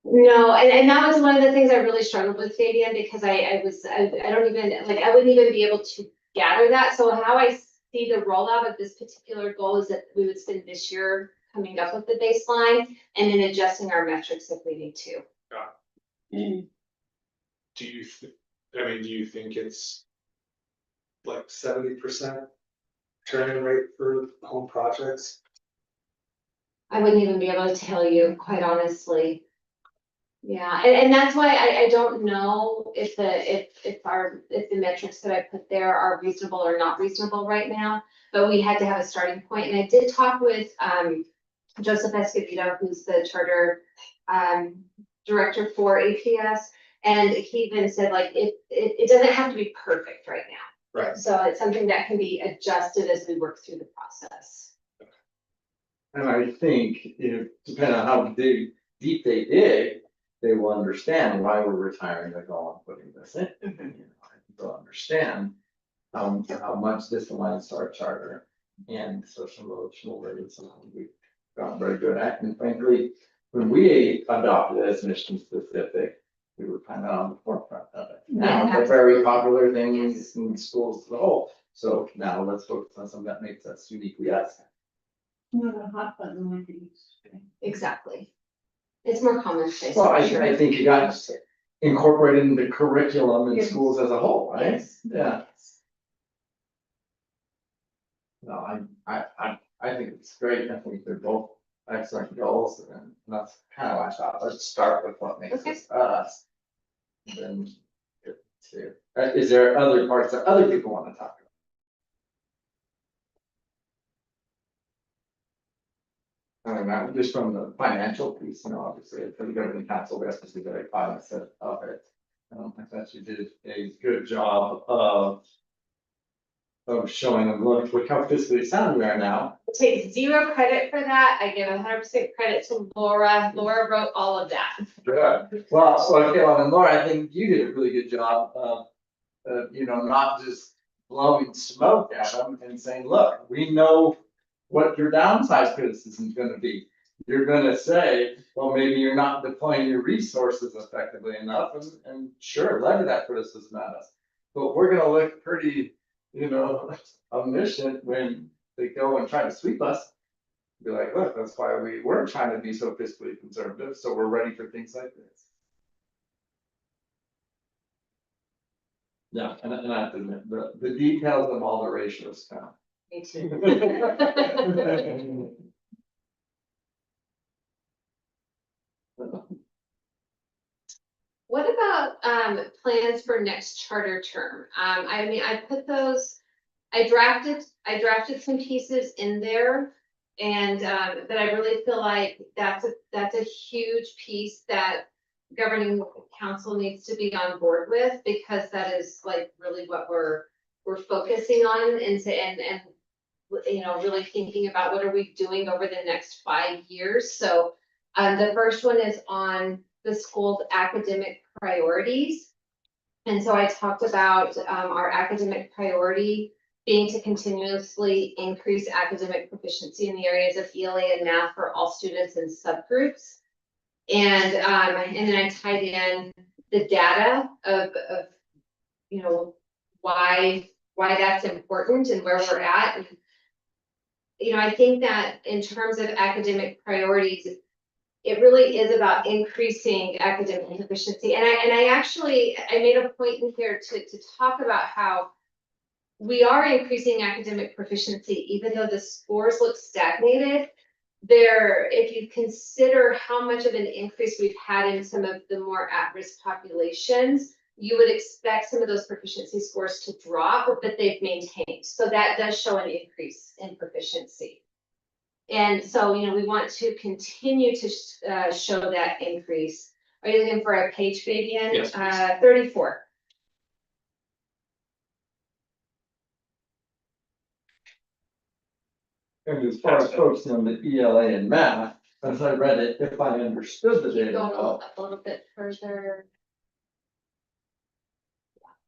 No, and that was one of the things I really struggled with, Fabian, because I don't even, like, I wouldn't even be able to gather that. So how I see the rollout of this particular goal is that we would spend this year coming up with the baseline and then adjusting our metrics if we need to. Do you think it's like 70% turn rate for home projects? I wouldn't even be able to tell you, quite honestly. Yeah, and that's why I don't know if the metrics that I put there are reasonable or not reasonable right now, but we had to have a starting point. And I did talk with Joseph Escobedo, who's the charter director for AKCS, and he even said like it doesn't have to be perfect right now. Right. So it's something that can be adjusted as we work through the process. And I think, depending on how deep they dig, they will understand why we're retiring the goal and putting this in. They'll understand how much this aligns to our charter and social emotional learning is something we've gotten very good at. And frankly, when we adopted it as mission specific, we were kind of on the forefront of it. Now, it's a very popular thing in schools as a whole, so now let's focus on something that makes us uniquely us. Not a hot button like it used to be. Exactly. It's more commonplace. Well, for sure. I think you got incorporated in the curriculum in Yes. schools as a whole, right? Yes. Yeah. No, I think it's great. I think they're both excellent goals, and that's kind of what I thought. Let's start with what makes Okay. us us. And then get to, is there other parts that other people want to talk about? I don't know, just from the financial piece, you know, obviously, for the governing council, we have to be very cognizant of it. I thought you did a good job of showing them, look how fiscally sound we are now. Take 0 credit for that. I give 100% credit to Laura. Laura wrote all of that. Good. Well, so okay, well, and Laura, I think you did a really good job of, you know, not just blowing smoke at them and saying, look, we know what your downside criticism is gonna be. You're gonna say, well, maybe you're not deploying your resources effectively enough, and sure, levy that criticism at us. But we're gonna look pretty, you know, omniscient when they go and try to sweep us. Be like, look, that's why we were trying to be so fiscally conservative, so we're ready for things like this. Yeah, and I have to admit, the details of all the ratios count. Me too. What about plans for next charter term? I mean, I put those, I drafted some pieces in there. And but I really feel like that's a huge piece that governing council needs to be on board with, because that is like really what we're focusing on, and you know, really thinking about what are we doing over the next 5 years. So the first one is on the school's academic priorities. And so I talked about our academic priority being to continuously increase academic proficiency in the areas of ELA and math for all students and subgroups. And then I tied in the data of you know, why that's important and where we're at. And, you know, I think that in terms of academic priorities, it really is about increasing academic proficiency. And I made a point in here to talk about how we are increasing academic proficiency, even though the scores look stagnated. If you consider how much of an increase we've had in some of the more at-risk populations, you would expect some of those proficiency scores to drop, but they've maintained. So that does show an increase in proficiency. And so, you know, we want to continue to show that increase. Are you looking for a page, Fabian? Yes, please. 34. And as far as focusing on the ELA and math, as I read it, if I understood the Keep data going well, up a little bit further.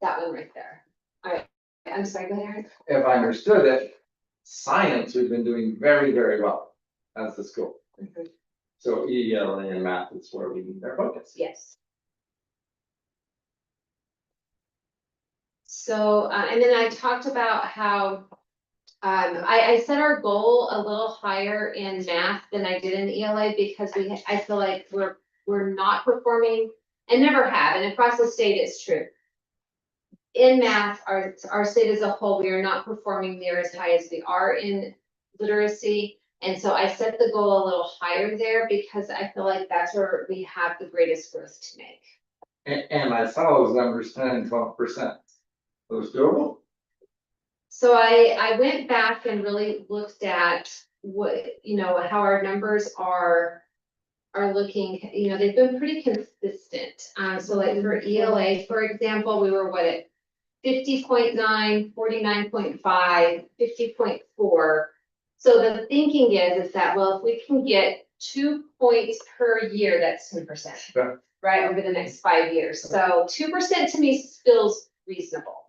That one right there. All right, I'm sorry, go ahead. if I understood it, science, we've been doing very, very well as a school. Mhm. So ELA and math is where we need our focus. Yes. So, and then I talked about how I set our goal a little higher in math than I did in ELA, because I feel like we're not performing, and never have, and across the state it's true. In math, our state as a whole, we are not performing near as high as we are in literacy. And so I set the goal a little higher there, because I feel like that's where we have the greatest growth to make. And I saw those numbers 10 and 12%. Those doable? So I went back and really looked at what, you know, how our numbers are looking. You know, they've been pretty consistent. So like for ELA, for example, we were at 50.9, 49.5, 50.4. So the thinking is that, well, if we can get 2 points per year, that's 10%, Yeah. right, over the next 5 years. So 2% to me feels reasonable.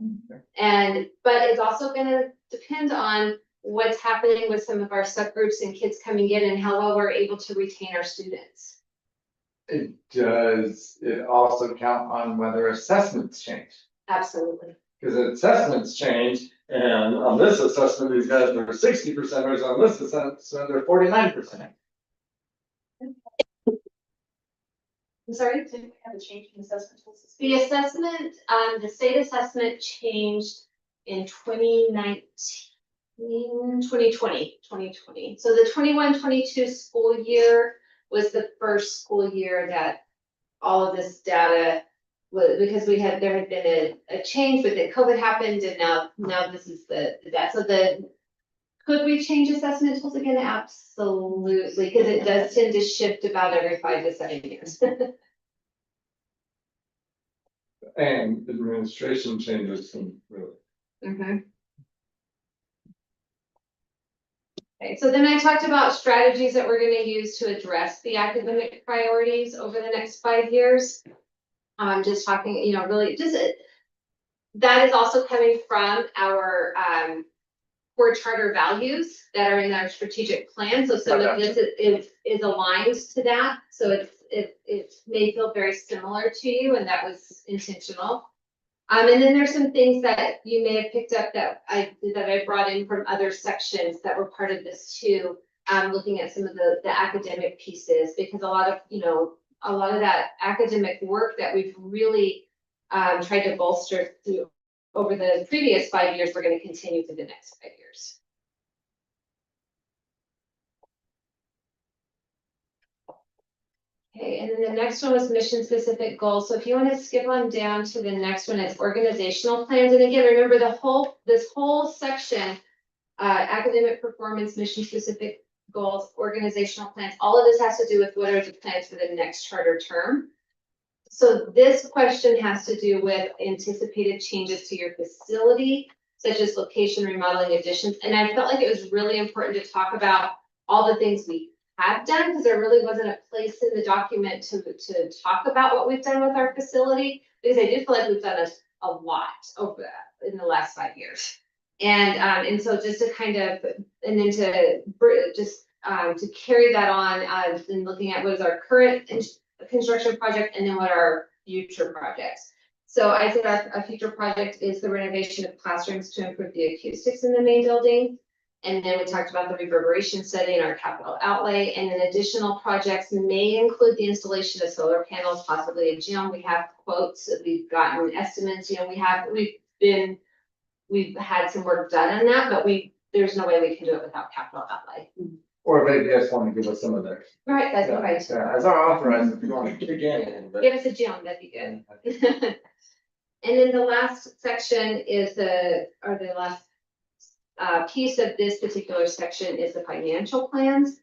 But it's also gonna depend on what's happening with some of our subgroups and kids coming in, and how well we're able to retain our students. Does it also count on whether assessments change? Absolutely. Because assessments change, and on this assessment, these guys are 60%, whereas on this assessment, they're 49%. I'm sorry? Did we have a change in assessment tools? The assessment, the state assessment changed in 2019, 2020. So the 21-22 school year was the first school year that all of this data was, because there had been a change, but then COVID happened, and now this is the data. So could we change assessment tools again? Absolutely, because it does tend to shift about every 5 to 7 years. And administration changes can really. Mhm. Okay, so then I talked about strategies that we're gonna use to address the academic priorities over the next 5 years. Just talking, really just, that is also coming from our, core charter values that are in our strategic plan. So some of this is aligned to that. So it may feel very similar to you, and that was intentional. And then there's some things that you may have picked up that I brought in from other sections that were part of this too. Looking at some of the academic pieces, because a lot of that academic work that we've really tried to bolster through over the previous 5 years, we're going to continue through the next 5 years. Okay, and then the next one was mission specific goals. So if you want to skip on down to the next one, it's organizational plans. And again, remember this whole section, academic performance, mission specific goals, organizational plans, all of this has to do with what are the plans for the next charter term. So this question has to do with anticipated changes to your facility, such as location, remodeling, additions. And I felt like it was really important to talk about all the things we have done, because there really wasn't a place in the document to talk about what we've done with our facility, because I do feel like we've done a lot over that in the last 5 years. And so just to kind of, and then to carry that on, and looking at what is our current construction project and then what are our future projects. So I said our future project is the renovation of classrooms to improve the acoustics in the main building. And then we talked about the reverberation study and our capital outlay. And then additional projects may include the installation of solar panels, possibly a gym. We have quotes, we've gotten estimates, we've had some work done on that, but there's no way we can do it without capital outlay. Or maybe you just want to give us some of theirs. Right, that's Yeah, right. yeah, as our authorizer, if you want to kick in. Give us a gym, that'd be good. And then the last section is the last piece of this particular section is the financial plans.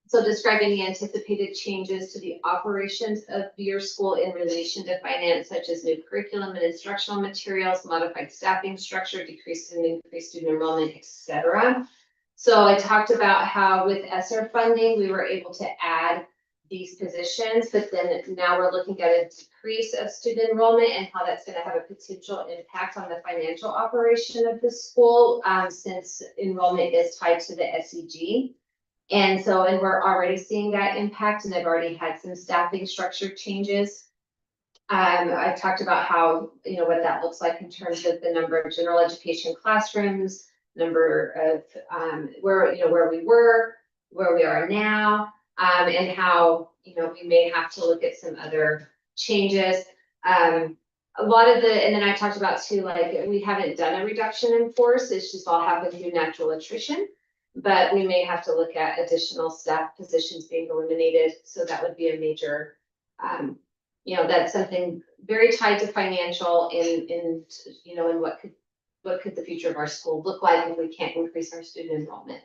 So describing the anticipated changes to the operations of your school in relation to finance, such as new curriculum and instructional materials, modified staffing structure, decreased and increased student enrollment, etc. So I talked about how with ESSER funding, we were able to add these positions, but then now we're looking at a decrease of student enrollment and how that's going to have a potential impact on the financial operation of the school, since enrollment is tied to the SEG. And we're already seeing that impact, and they've already had some staffing structure changes. I've talked about how, what that looks like in terms of the number of general education classrooms, number of where we were, where we are now, and how we may have to look at some other changes. A lot of and then I talked about too, like, we haven't done a reduction in force, it's just all happened through natural attrition, but we may have to look at additional staff positions being eliminated. So that would be a major, that's something very tied to financial and what could the future of our school look like if we can't increase our student enrollment.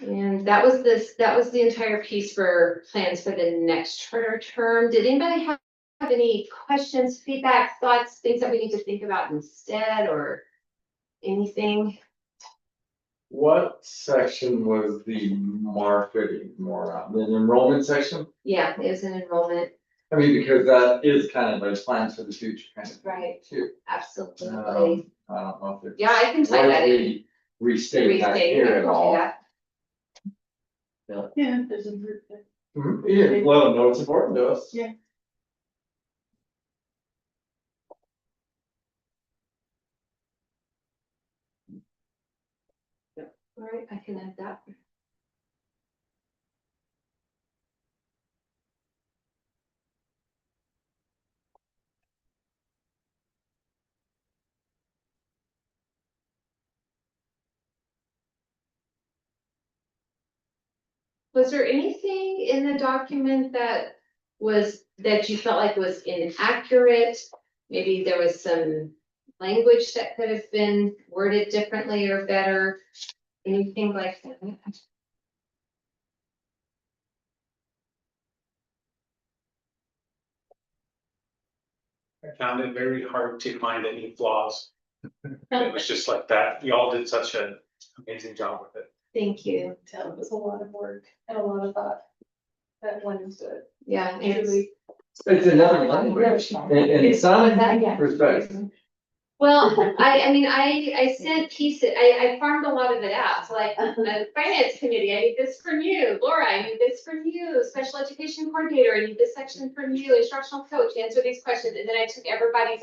And that was the entire piece for plans for the next charter term. Did anybody have any questions, feedback, thoughts, things that we need to think about instead, or anything? What section was the marketing more on? The enrollment section? Yeah, it was an enrollment. I mean, because that is kind of those plans for the future kind of. Right. Too. Absolutely. I don't know if it's. Yeah, I can tie that in. Restate that Restate, here I at can do all. that. Yeah, it doesn't hurt. Yeah, let them know it's important to us. Yeah. All right, I can add that. Was there anything in the document that that you felt like was inaccurate? Maybe there was some language that could have been worded differently or better, anything like that? I found it very hard to find any flaws. It was just like that. Y'all did such an amazing job with it. Thank you. Tell it was a lot of work and a lot of thought that went into it. Yeah, it's, Truly. It's another language, in some respects. well, I mean, I sent pieces, I farmed a lot of it out, so like, the finance committee, I need this from you, Laura, I need this from you, special education coordinator, I need this section from you, instructional coach, answer these questions, and then I took everybody's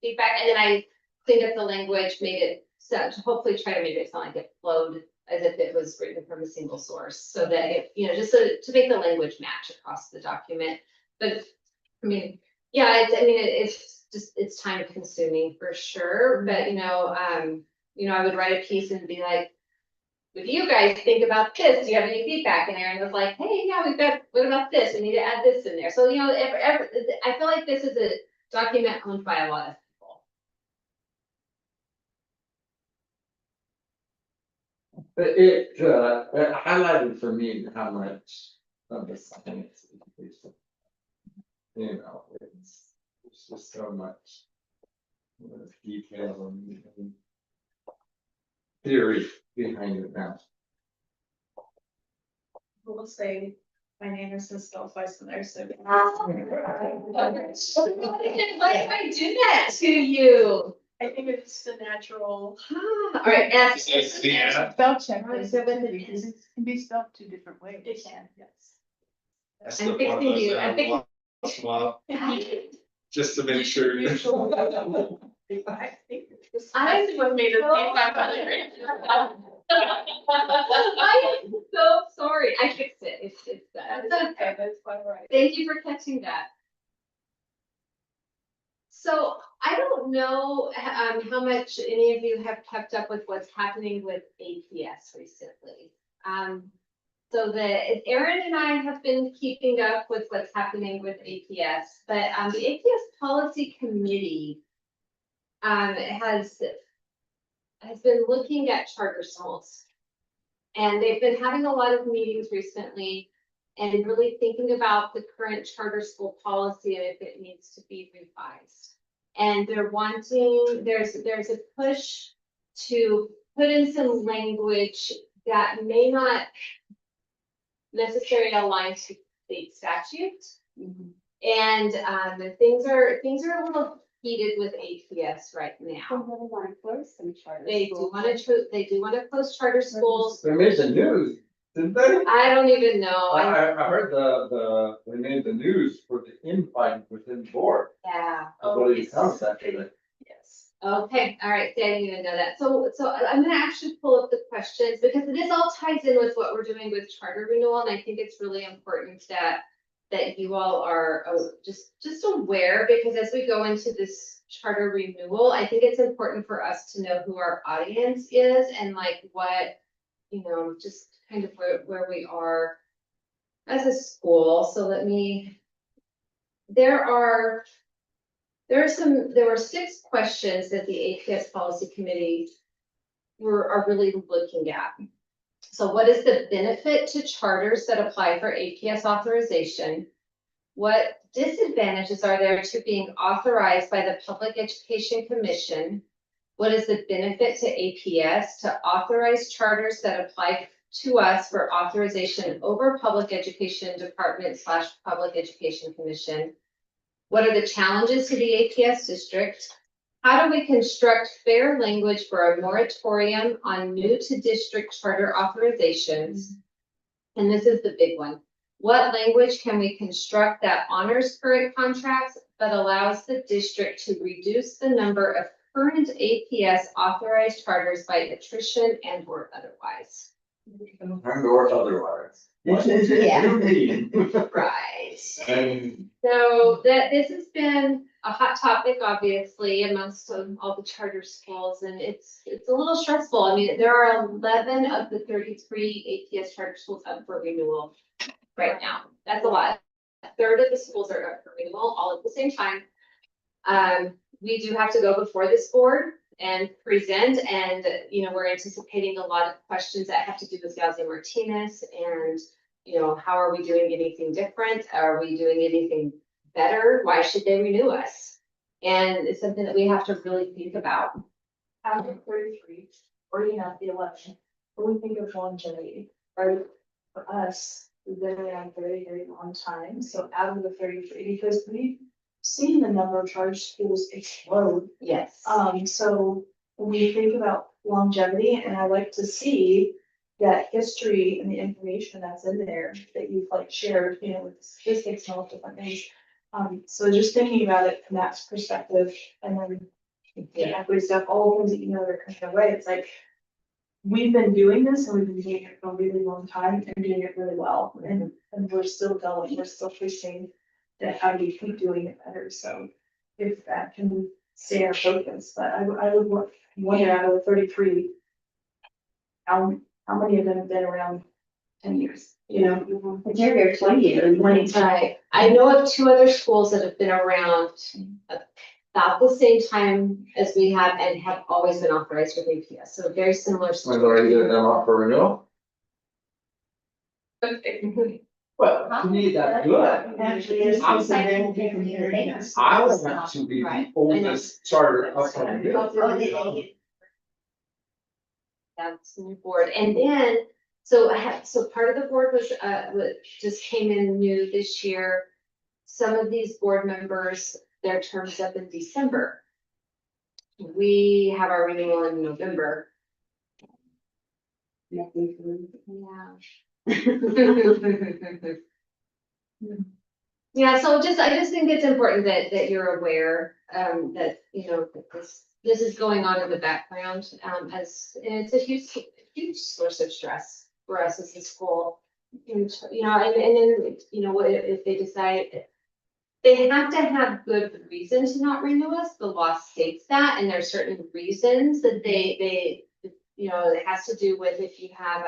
feedback, and then I cleaned up the language, made it, so hopefully try to make it sound like it flowed as if it was written from a single source, so that it, you know, just so to make the language match across the document, but, I mean, yeah, it's just, it's time consuming for sure, but you know, I would write a piece and be like, what do you guys think about this? Do you have any feedback? And Erin was like, hey, yeah, what about this? We need to add this in there. So, you know, I feel like this is a document owned by a lot of people. But it highlighted for me how much of the science is, you know, it's just so much detail and theory behind it now. We'll say my name is misspelled twice in there, so. Why did I do that to you? I think it's the natural. All right, ask. Spell check. Right, so with the- It can be spelled two different ways. It can, yes. That's I'm the one of fixing those you, that I'm I fixing- lost a lot, just to make sure. I think this I was made of $500. I am so sorry. I fixed it. It's That's that. okay, that's quite all right. Thank you for catching that. So I don't know how much any of you have kept up with what's happening with AKCS recently. So Erin and I have been keeping up with what's happening with AKCS, but the AKCS policy committee has been looking at charter schools. And they've been having a lot of meetings recently and really thinking about the current charter school policy and if it needs to be revised. And they're wanting, there's a push to put in some language that may not necessarily align to state statute. And things are a little heated with AKCS right They now. really want to close some charter They do schools. want to close charter schools. They made the news, didn't they? I don't even know. I heard they made the news for the infight within the board. Yeah. I believe it comes after Yes. Okay, all right, see, I didn't even know that. So I'm gonna actually pull up the questions because this all ties in with what we're doing with charter renewal, and I think it's really important that you all are just aware, because as we go into this charter renewal, I think it's important for us to know who our audience is and like what, you know, just kind of where we are as a school. So there were 6 questions that the AKCS policy committee are really looking at. So what is the benefit to charters that apply for AKCS authorization? What disadvantages are there to being authorized by the Public Education Commission? What is the benefit to APS to authorize charters that apply to us for authorization over Public Education Department / Public Education Commission? What are the challenges to the APS district? How do we construct fair language for a moratorium on new to district charter authorizations? And this is the big one. What language can we construct that honors current contracts but allows the district to reduce the number of current APS authorized charters by attrition and or otherwise? And or otherwise. Yeah. Right. And So this has been a hot topic, obviously, amongst all the charter schools, and it's a little stressful. I mean, there are 11 of the 33 APS charter schools up for renewal right now. That's a lot. A third of the schools are up for renewal all at the same time. We do have to go before this board and present, and we're anticipating a lot of questions that have to do with Yazzie Martinez and how are we doing anything different? Are we doing anything better? Why should they renew us? And it's something that we have to really think about. Out of 33, or the 11, when we think of longevity, right? For us, we've been around for a very, very long time, so out of the 33, because we've seen the number of charter schools explode. Yes. So when we think about longevity, and I like to see that history and the information that's in there that you've shared, with the statistics and all different things. So just thinking about it from that perspective, and then the equity stuff, all the things that that are coming our way, it's like we've been doing this and we've been doing it for a really long time and doing it really well, and we're still going, we're still pushing that how do you keep doing it better. So if that can stay our focus, but I would wonder out of the 33, how many of them have been around 10 years, But they're here 20 years. Right. I know of 2 other schools that have been around about the same time as we have and have always been authorized with APS. So very similar. when are you them up for renewal? Well, to me, that's good. Actually, it's I'm saying. I want to be the Right. oldest charter up for renewal. That's the new board. And then, so part of the board was, what just came in new this year. Some of these board members, their terms up in December. We have our renewal in November. Yeah. Yeah, so I just think it's important that you're aware, that, that this is going on in the background, and it's a huge source of stress for us as a school. And then, if they decide, they have to have good reason to not renew us. The law states that, and there are certain reasons that they it has to do with if you have,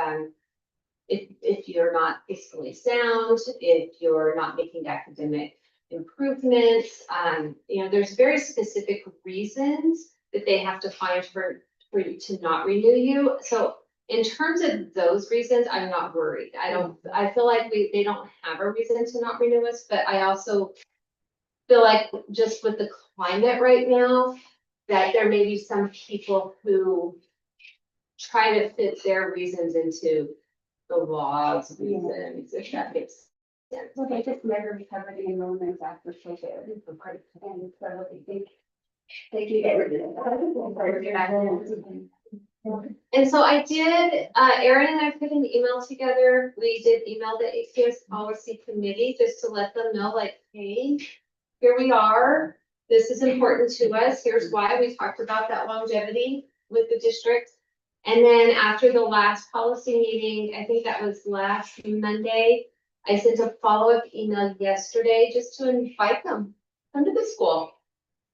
if you're not fiscally sound, if you're not making academic improvements, there's very specific reasons that they have to find for you to not renew you. So in terms of those reasons, I'm not worried. I feel like they don't have a reason to not renew us, but I also feel like just with the climate right now, that there may be some people who try to fit their reasons into the law's reasons, if that makes sense. Well, they just never recovered the enrollments after COVID. And so they can get rid of it. And so I did, Erin and I put an email together. We did email the AKCS policy committee just to let them know, like, hey, here we are. This is important to us. Here's why. We talked about that longevity with the district. And then after the last policy meeting, I think that was last Monday, I sent a follow-up email yesterday just to invite them. Come to the school.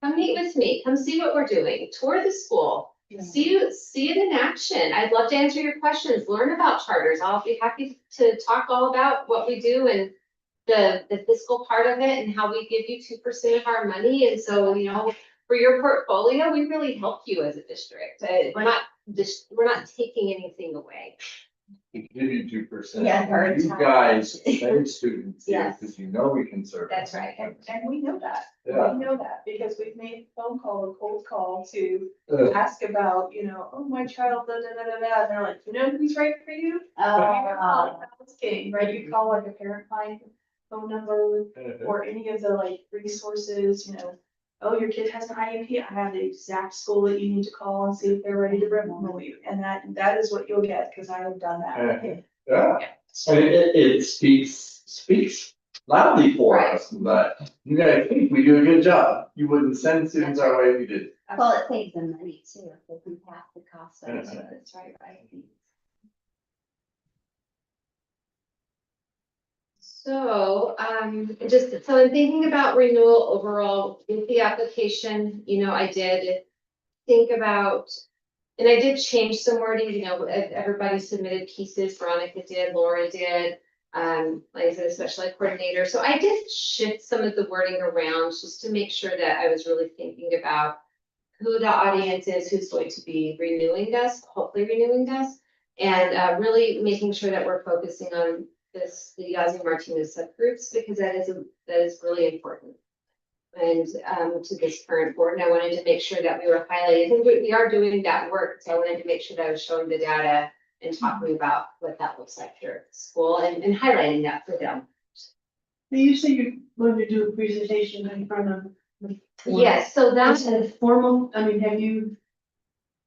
Come meet with me. Come see what we're doing. Tour the school. See it in action. I'd love to answer your questions. Learn about charters. I'll be happy to talk all about what we do and the fiscal part of it and how we give you 2% of our money. And so, for your portfolio, we really help you as a district. We're not taking anything away. We give you 2%. Yeah, You guys send students here Yes. because we can serve. That's right. And we know that. Yeah. We know that because we've made phone call or cold call to Uh, ask about, oh, my child, da, da, da, da, da, and they're like, who's right for you? It's King, right? You call like a parent client phone number or any of the resources, oh, your kid has an IEP, I have the exact school that you need to call and see if they're ready to enroll you. And that is what you'll get, because I have done that. Yeah. And it speaks loudly for Right. us, but you guys think we do a good job. You wouldn't send students our way if you did. Well, it saves them money too, if they can pass the cost on to Yeah. us, right? So, so I'm thinking about renewal overall with the application, I did think about. And I did change some wording, everybody submitted pieces, Veronica did, Laura did, like I said, a special ed coordinator. So I did shift some of the wording around just to make sure that I was really thinking about who the audience is, who's going to be renewing us, hopefully renewing us. And really making sure that we're focusing on the Yazzie Martinez subgroups, because that is really important. And to this current board, and I wanted to make sure that we were highlighting, and we are doing that work, so I wanted to make sure that I was showing the data and talking about what that looks like here at school and highlighting that for them. You say you're going to do a presentation in front of. Yes, so That's that's a formal, I mean, have you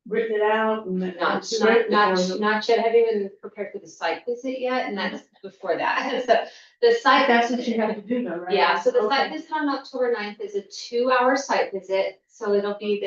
written it out and? not yet, haven't even prepared for the site visit yet, and that's before that. So the site. That's what you have to do though, right? Yeah, so the site Okay. visit on October 9th is a 2-hour site visit. So it'll be the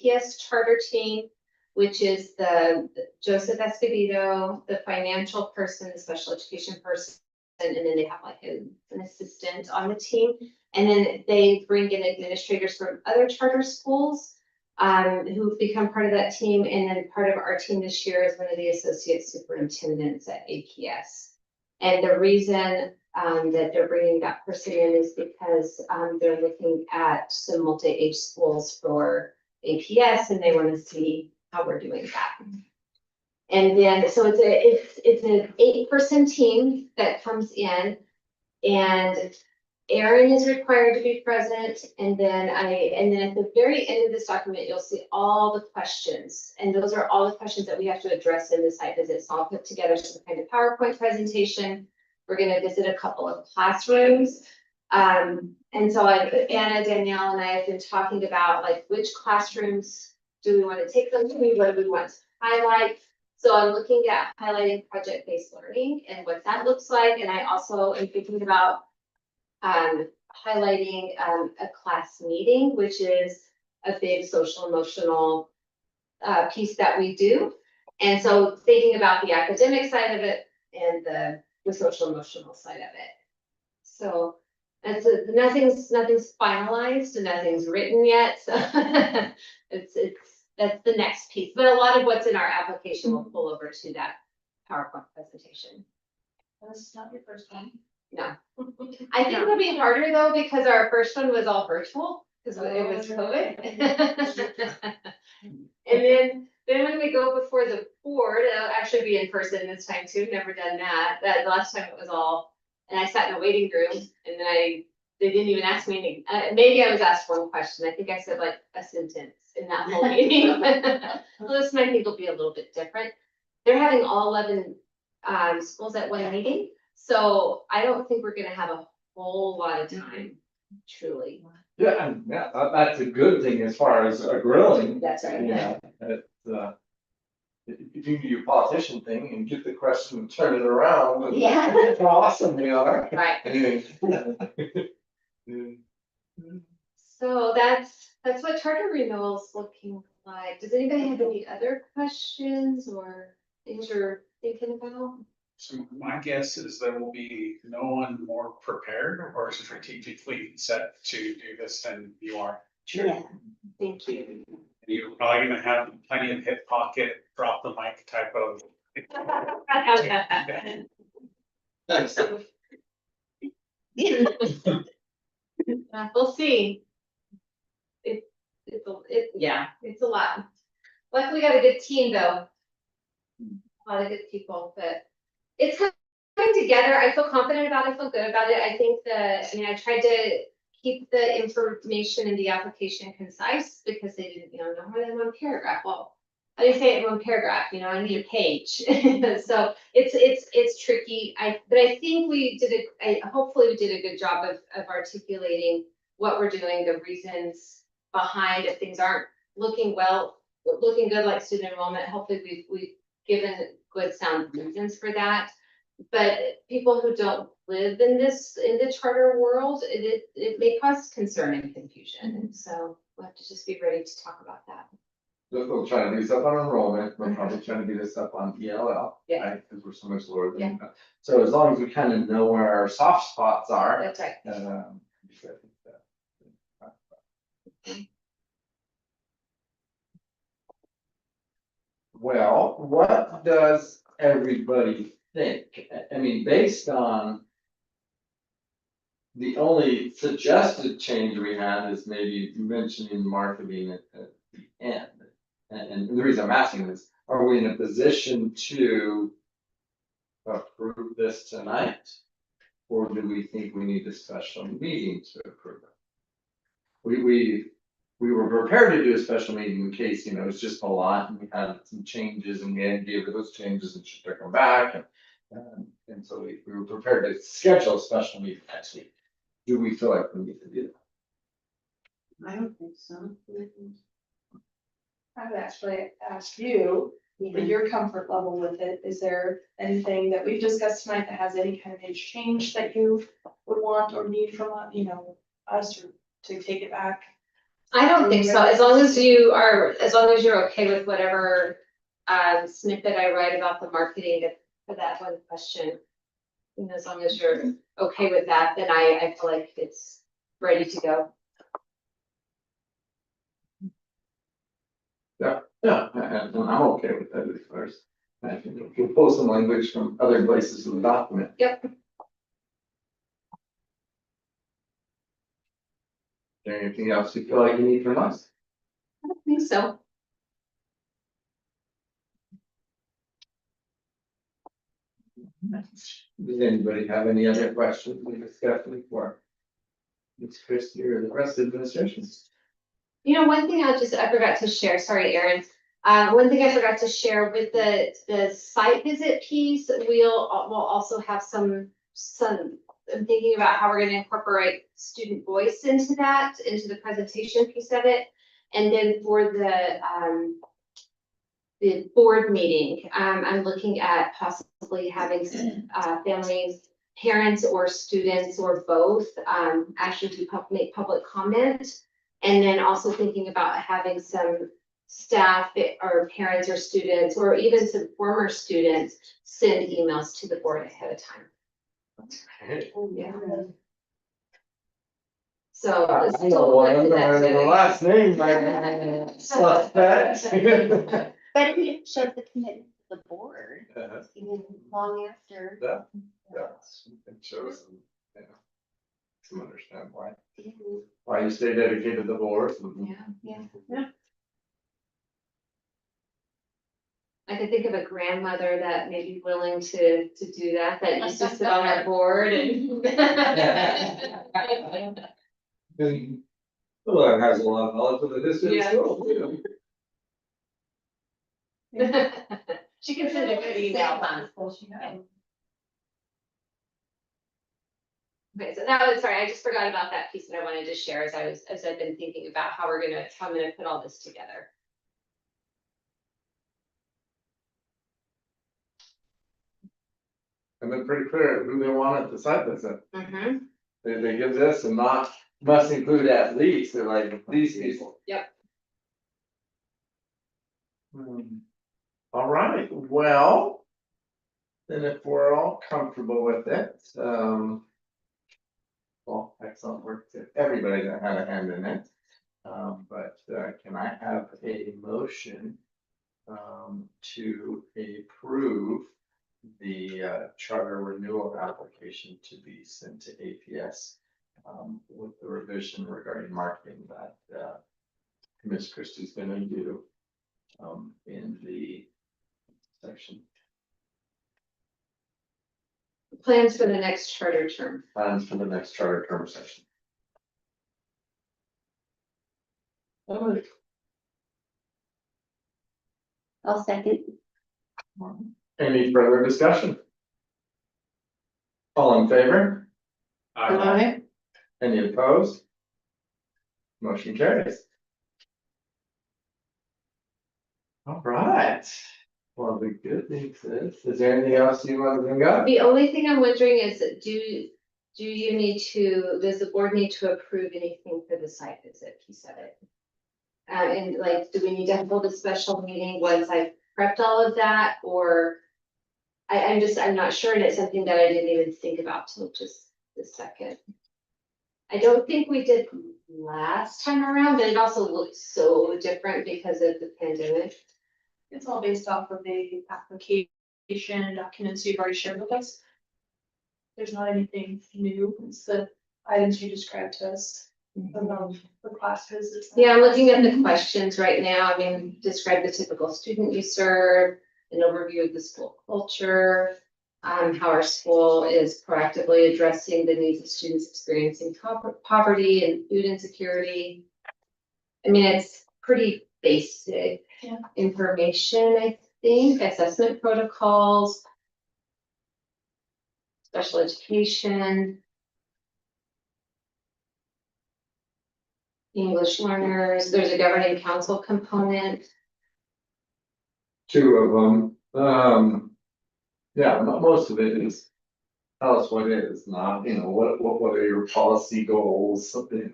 AKCS charter team, which is the Joseph Escobedo, the financial person, the special education person, and then they have like an assistant on the team. And then they bring in administrators from other charter schools who've become part of that team. And then part of our team this year is one of the associate superintendents at AKCS. And the reason that they're bringing that person in is because they're looking at some multi-age schools for AKCS, and they want to see how we're doing that. And then, so it's an 8-person team that comes in, and Erin is required to be present. And then at the very end of this document, you'll see all the questions, and those are all the questions that we have to address in the site visit. So I'll put together some kind of PowerPoint presentation. We're going to visit a couple of classrooms. And so Anna, Danielle, and I have been talking about like which classrooms do we want to take them to, what do we want to highlight. So I'm looking at highlighting project-based learning and what that looks like. And I also am thinking about highlighting a class meeting, which is a big social emotional piece that we do. And so thinking about the academic side of it and the social emotional side of it. So that's nothing's finalized and nothing's written yet. So that's the next piece. But a lot of what's in our application will pull over to that PowerPoint presentation. That's not your first one. No. I think it'll be harder though, because our first one was all virtual, because it was COVID. And then when we go before the board, it'll actually be in person this time too. Never done that. That last time it was all, and I sat in a waiting room, and then they didn't even ask me anything. Maybe I was asked one question. I think I said like a sentence in that whole meeting. Well, this I think will be a little bit different. They're having all 11 schools at one meeting, so I don't think we're going to have a whole lot of time, truly. Yeah, that's a good thing as far as grilling. That's right. Yeah, if you do your politician thing and get the question and turn it around. Yeah. That's how awesome we are. Right. Anyway. So that's what charter renewals looking like. Does anybody have any other questions or things you're thinking about? So my guess is there will be no one more prepared or strategically set to do this than you are. Yeah. Thank you. You're probably gonna have plenty of hip pocket, drop the mic type of. We'll see. It's a lot. Luckily, we got a good team though. A lot of good people, but it's coming together. I feel confident about it. I feel good about it. I think I tried to keep the information in the application concise because they didn't, no more than one paragraph. Well, I didn't say it in one paragraph, I need a page. So it's tricky. But I think hopefully we did a good job of articulating what we're doing, the reasons behind if things aren't looking good like student enrollment. Hopefully we've given good sound reasons for that. But people who don't live in the charter world, it may cause concern and confusion, and so we'll have to just be ready to talk about that. We'll try to do stuff on enrollment, we're probably trying to do this stuff on ELL. Yeah. Right, because we're so much lower than that. So as long as we kind of know where our soft spots are. That's right. I think that- Well, what does everybody think? I mean, based on. The only suggested change we had is maybe mentioning marketing at the end. And the reason I'm asking is, are we in a position to approve this tonight? Or do we think we need a special meeting to approve it? We were prepared to do a special meeting in case, you know, it's just a lot and we had some changes and we had gave her those changes and she took them back. And so we were prepared to schedule a special meeting next week. Do we feel like we need to do that? I don't think so. I would actually ask you, with your comfort level with it, is there anything that we've discussed tonight that has any kind of major change that you would want or need from, us or to take it back? I don't think so, as long as you're okay with whatever snippet I write about the marketing for that one question. And as long as you're okay with that, then I feel like it's ready to go. Yeah, and I'm okay with that as far as, I think we'll pull some language from other places in the document. Yep. Is there anything else you feel like you need from us? I don't think so. Does anybody have any other questions we discussed before? It's Christie or the rest of the administration. You know, one thing I forgot to share, sorry, Erin. One thing I forgot to share with the site visit piece, we'll also have some, I'm thinking about how we're gonna incorporate student voice into the presentation piece of it. And then for the board meeting, I'm looking at possibly having families, parents or students or both, actually make public comment. And then also thinking about having some staff or parents or students, or even some former students, send emails to the board ahead of time. Yeah. So. I it's know still one, good I to know the last name, suspect. But it shows the commitment to the board, Yeah, even long after. it shows them, you know, to understand why you stay dedicated to the board. Yeah. I could think of a grandmother that may be willing to do that used to sit on our board and. Well, that has a lot of knowledge of the history of the school, too. She can send a good email, huh? Okay, so that was, sorry, I just forgot about that piece that I wanted to share as I've been thinking about how I'm gonna put all this together. And they're pretty clear who they want at the site visit. Mm-hmm. They give this and must include at least, they're like, these people. Yep. All right, well. Then if we're all comfortable with it, well, excellent work to everybody that had a hand in it. But can I have a motion to approve the charter renewal application to be sent to APS with the revision regarding marketing that Ms. Christie's gonna do in the section. Plans for the next charter term. Plans for the next charter term session. I'll second. Any further discussion? All in favor? Aye. Any opposed? Motion carries. All right, Well, the good news is there anything else you want to bring up? The only thing I'm wondering is, does the board need to approve anything for the site visit piece of it? And like, do we need to hold a special meeting once I've prepped all of that, or? I'm not sure, and it's something that I didn't even think about till just this second. I don't think we did last time around, but it also looks so different because of the pandemic. It's all based off of the application and documents you've already shared with us. There's not anything new, it's the items you described to us about the class visits. Yeah, I'm looking at the questions right now. I mean, describe the typical student you serve, an overview of the school culture, how our school is proactively addressing the needs of students experiencing poverty and food insecurity. I mean, it's pretty basic information, I think, assessment protocols, special education, English learners, there's a governing council component. 2 of them. Yeah, most of it is. Tell us what it is, not, what are your policy goals, something,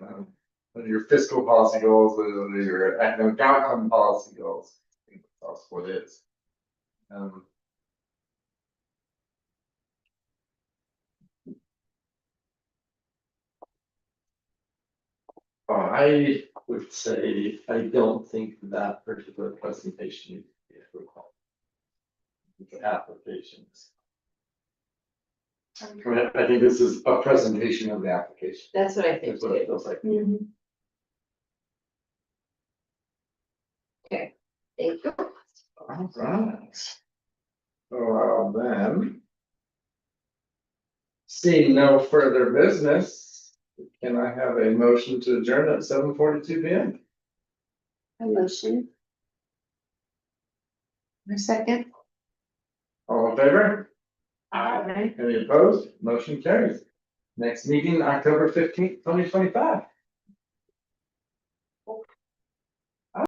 what are your fiscal policy goals, what are your academic outcome policy goals? Tell us what it is. I would say, I don't think that particular presentation needs to be approved. The applications. I think this is a presentation of the application. That's what I think That's what it too. feels like. Okay, thank you. All right. Well, then. Seeing no further business, can I have a motion to adjourn at 7:42 p.m.? A motion. A second. All in favor? Aye. Any opposed? Motion carries. Next meeting, October 15th, 2025.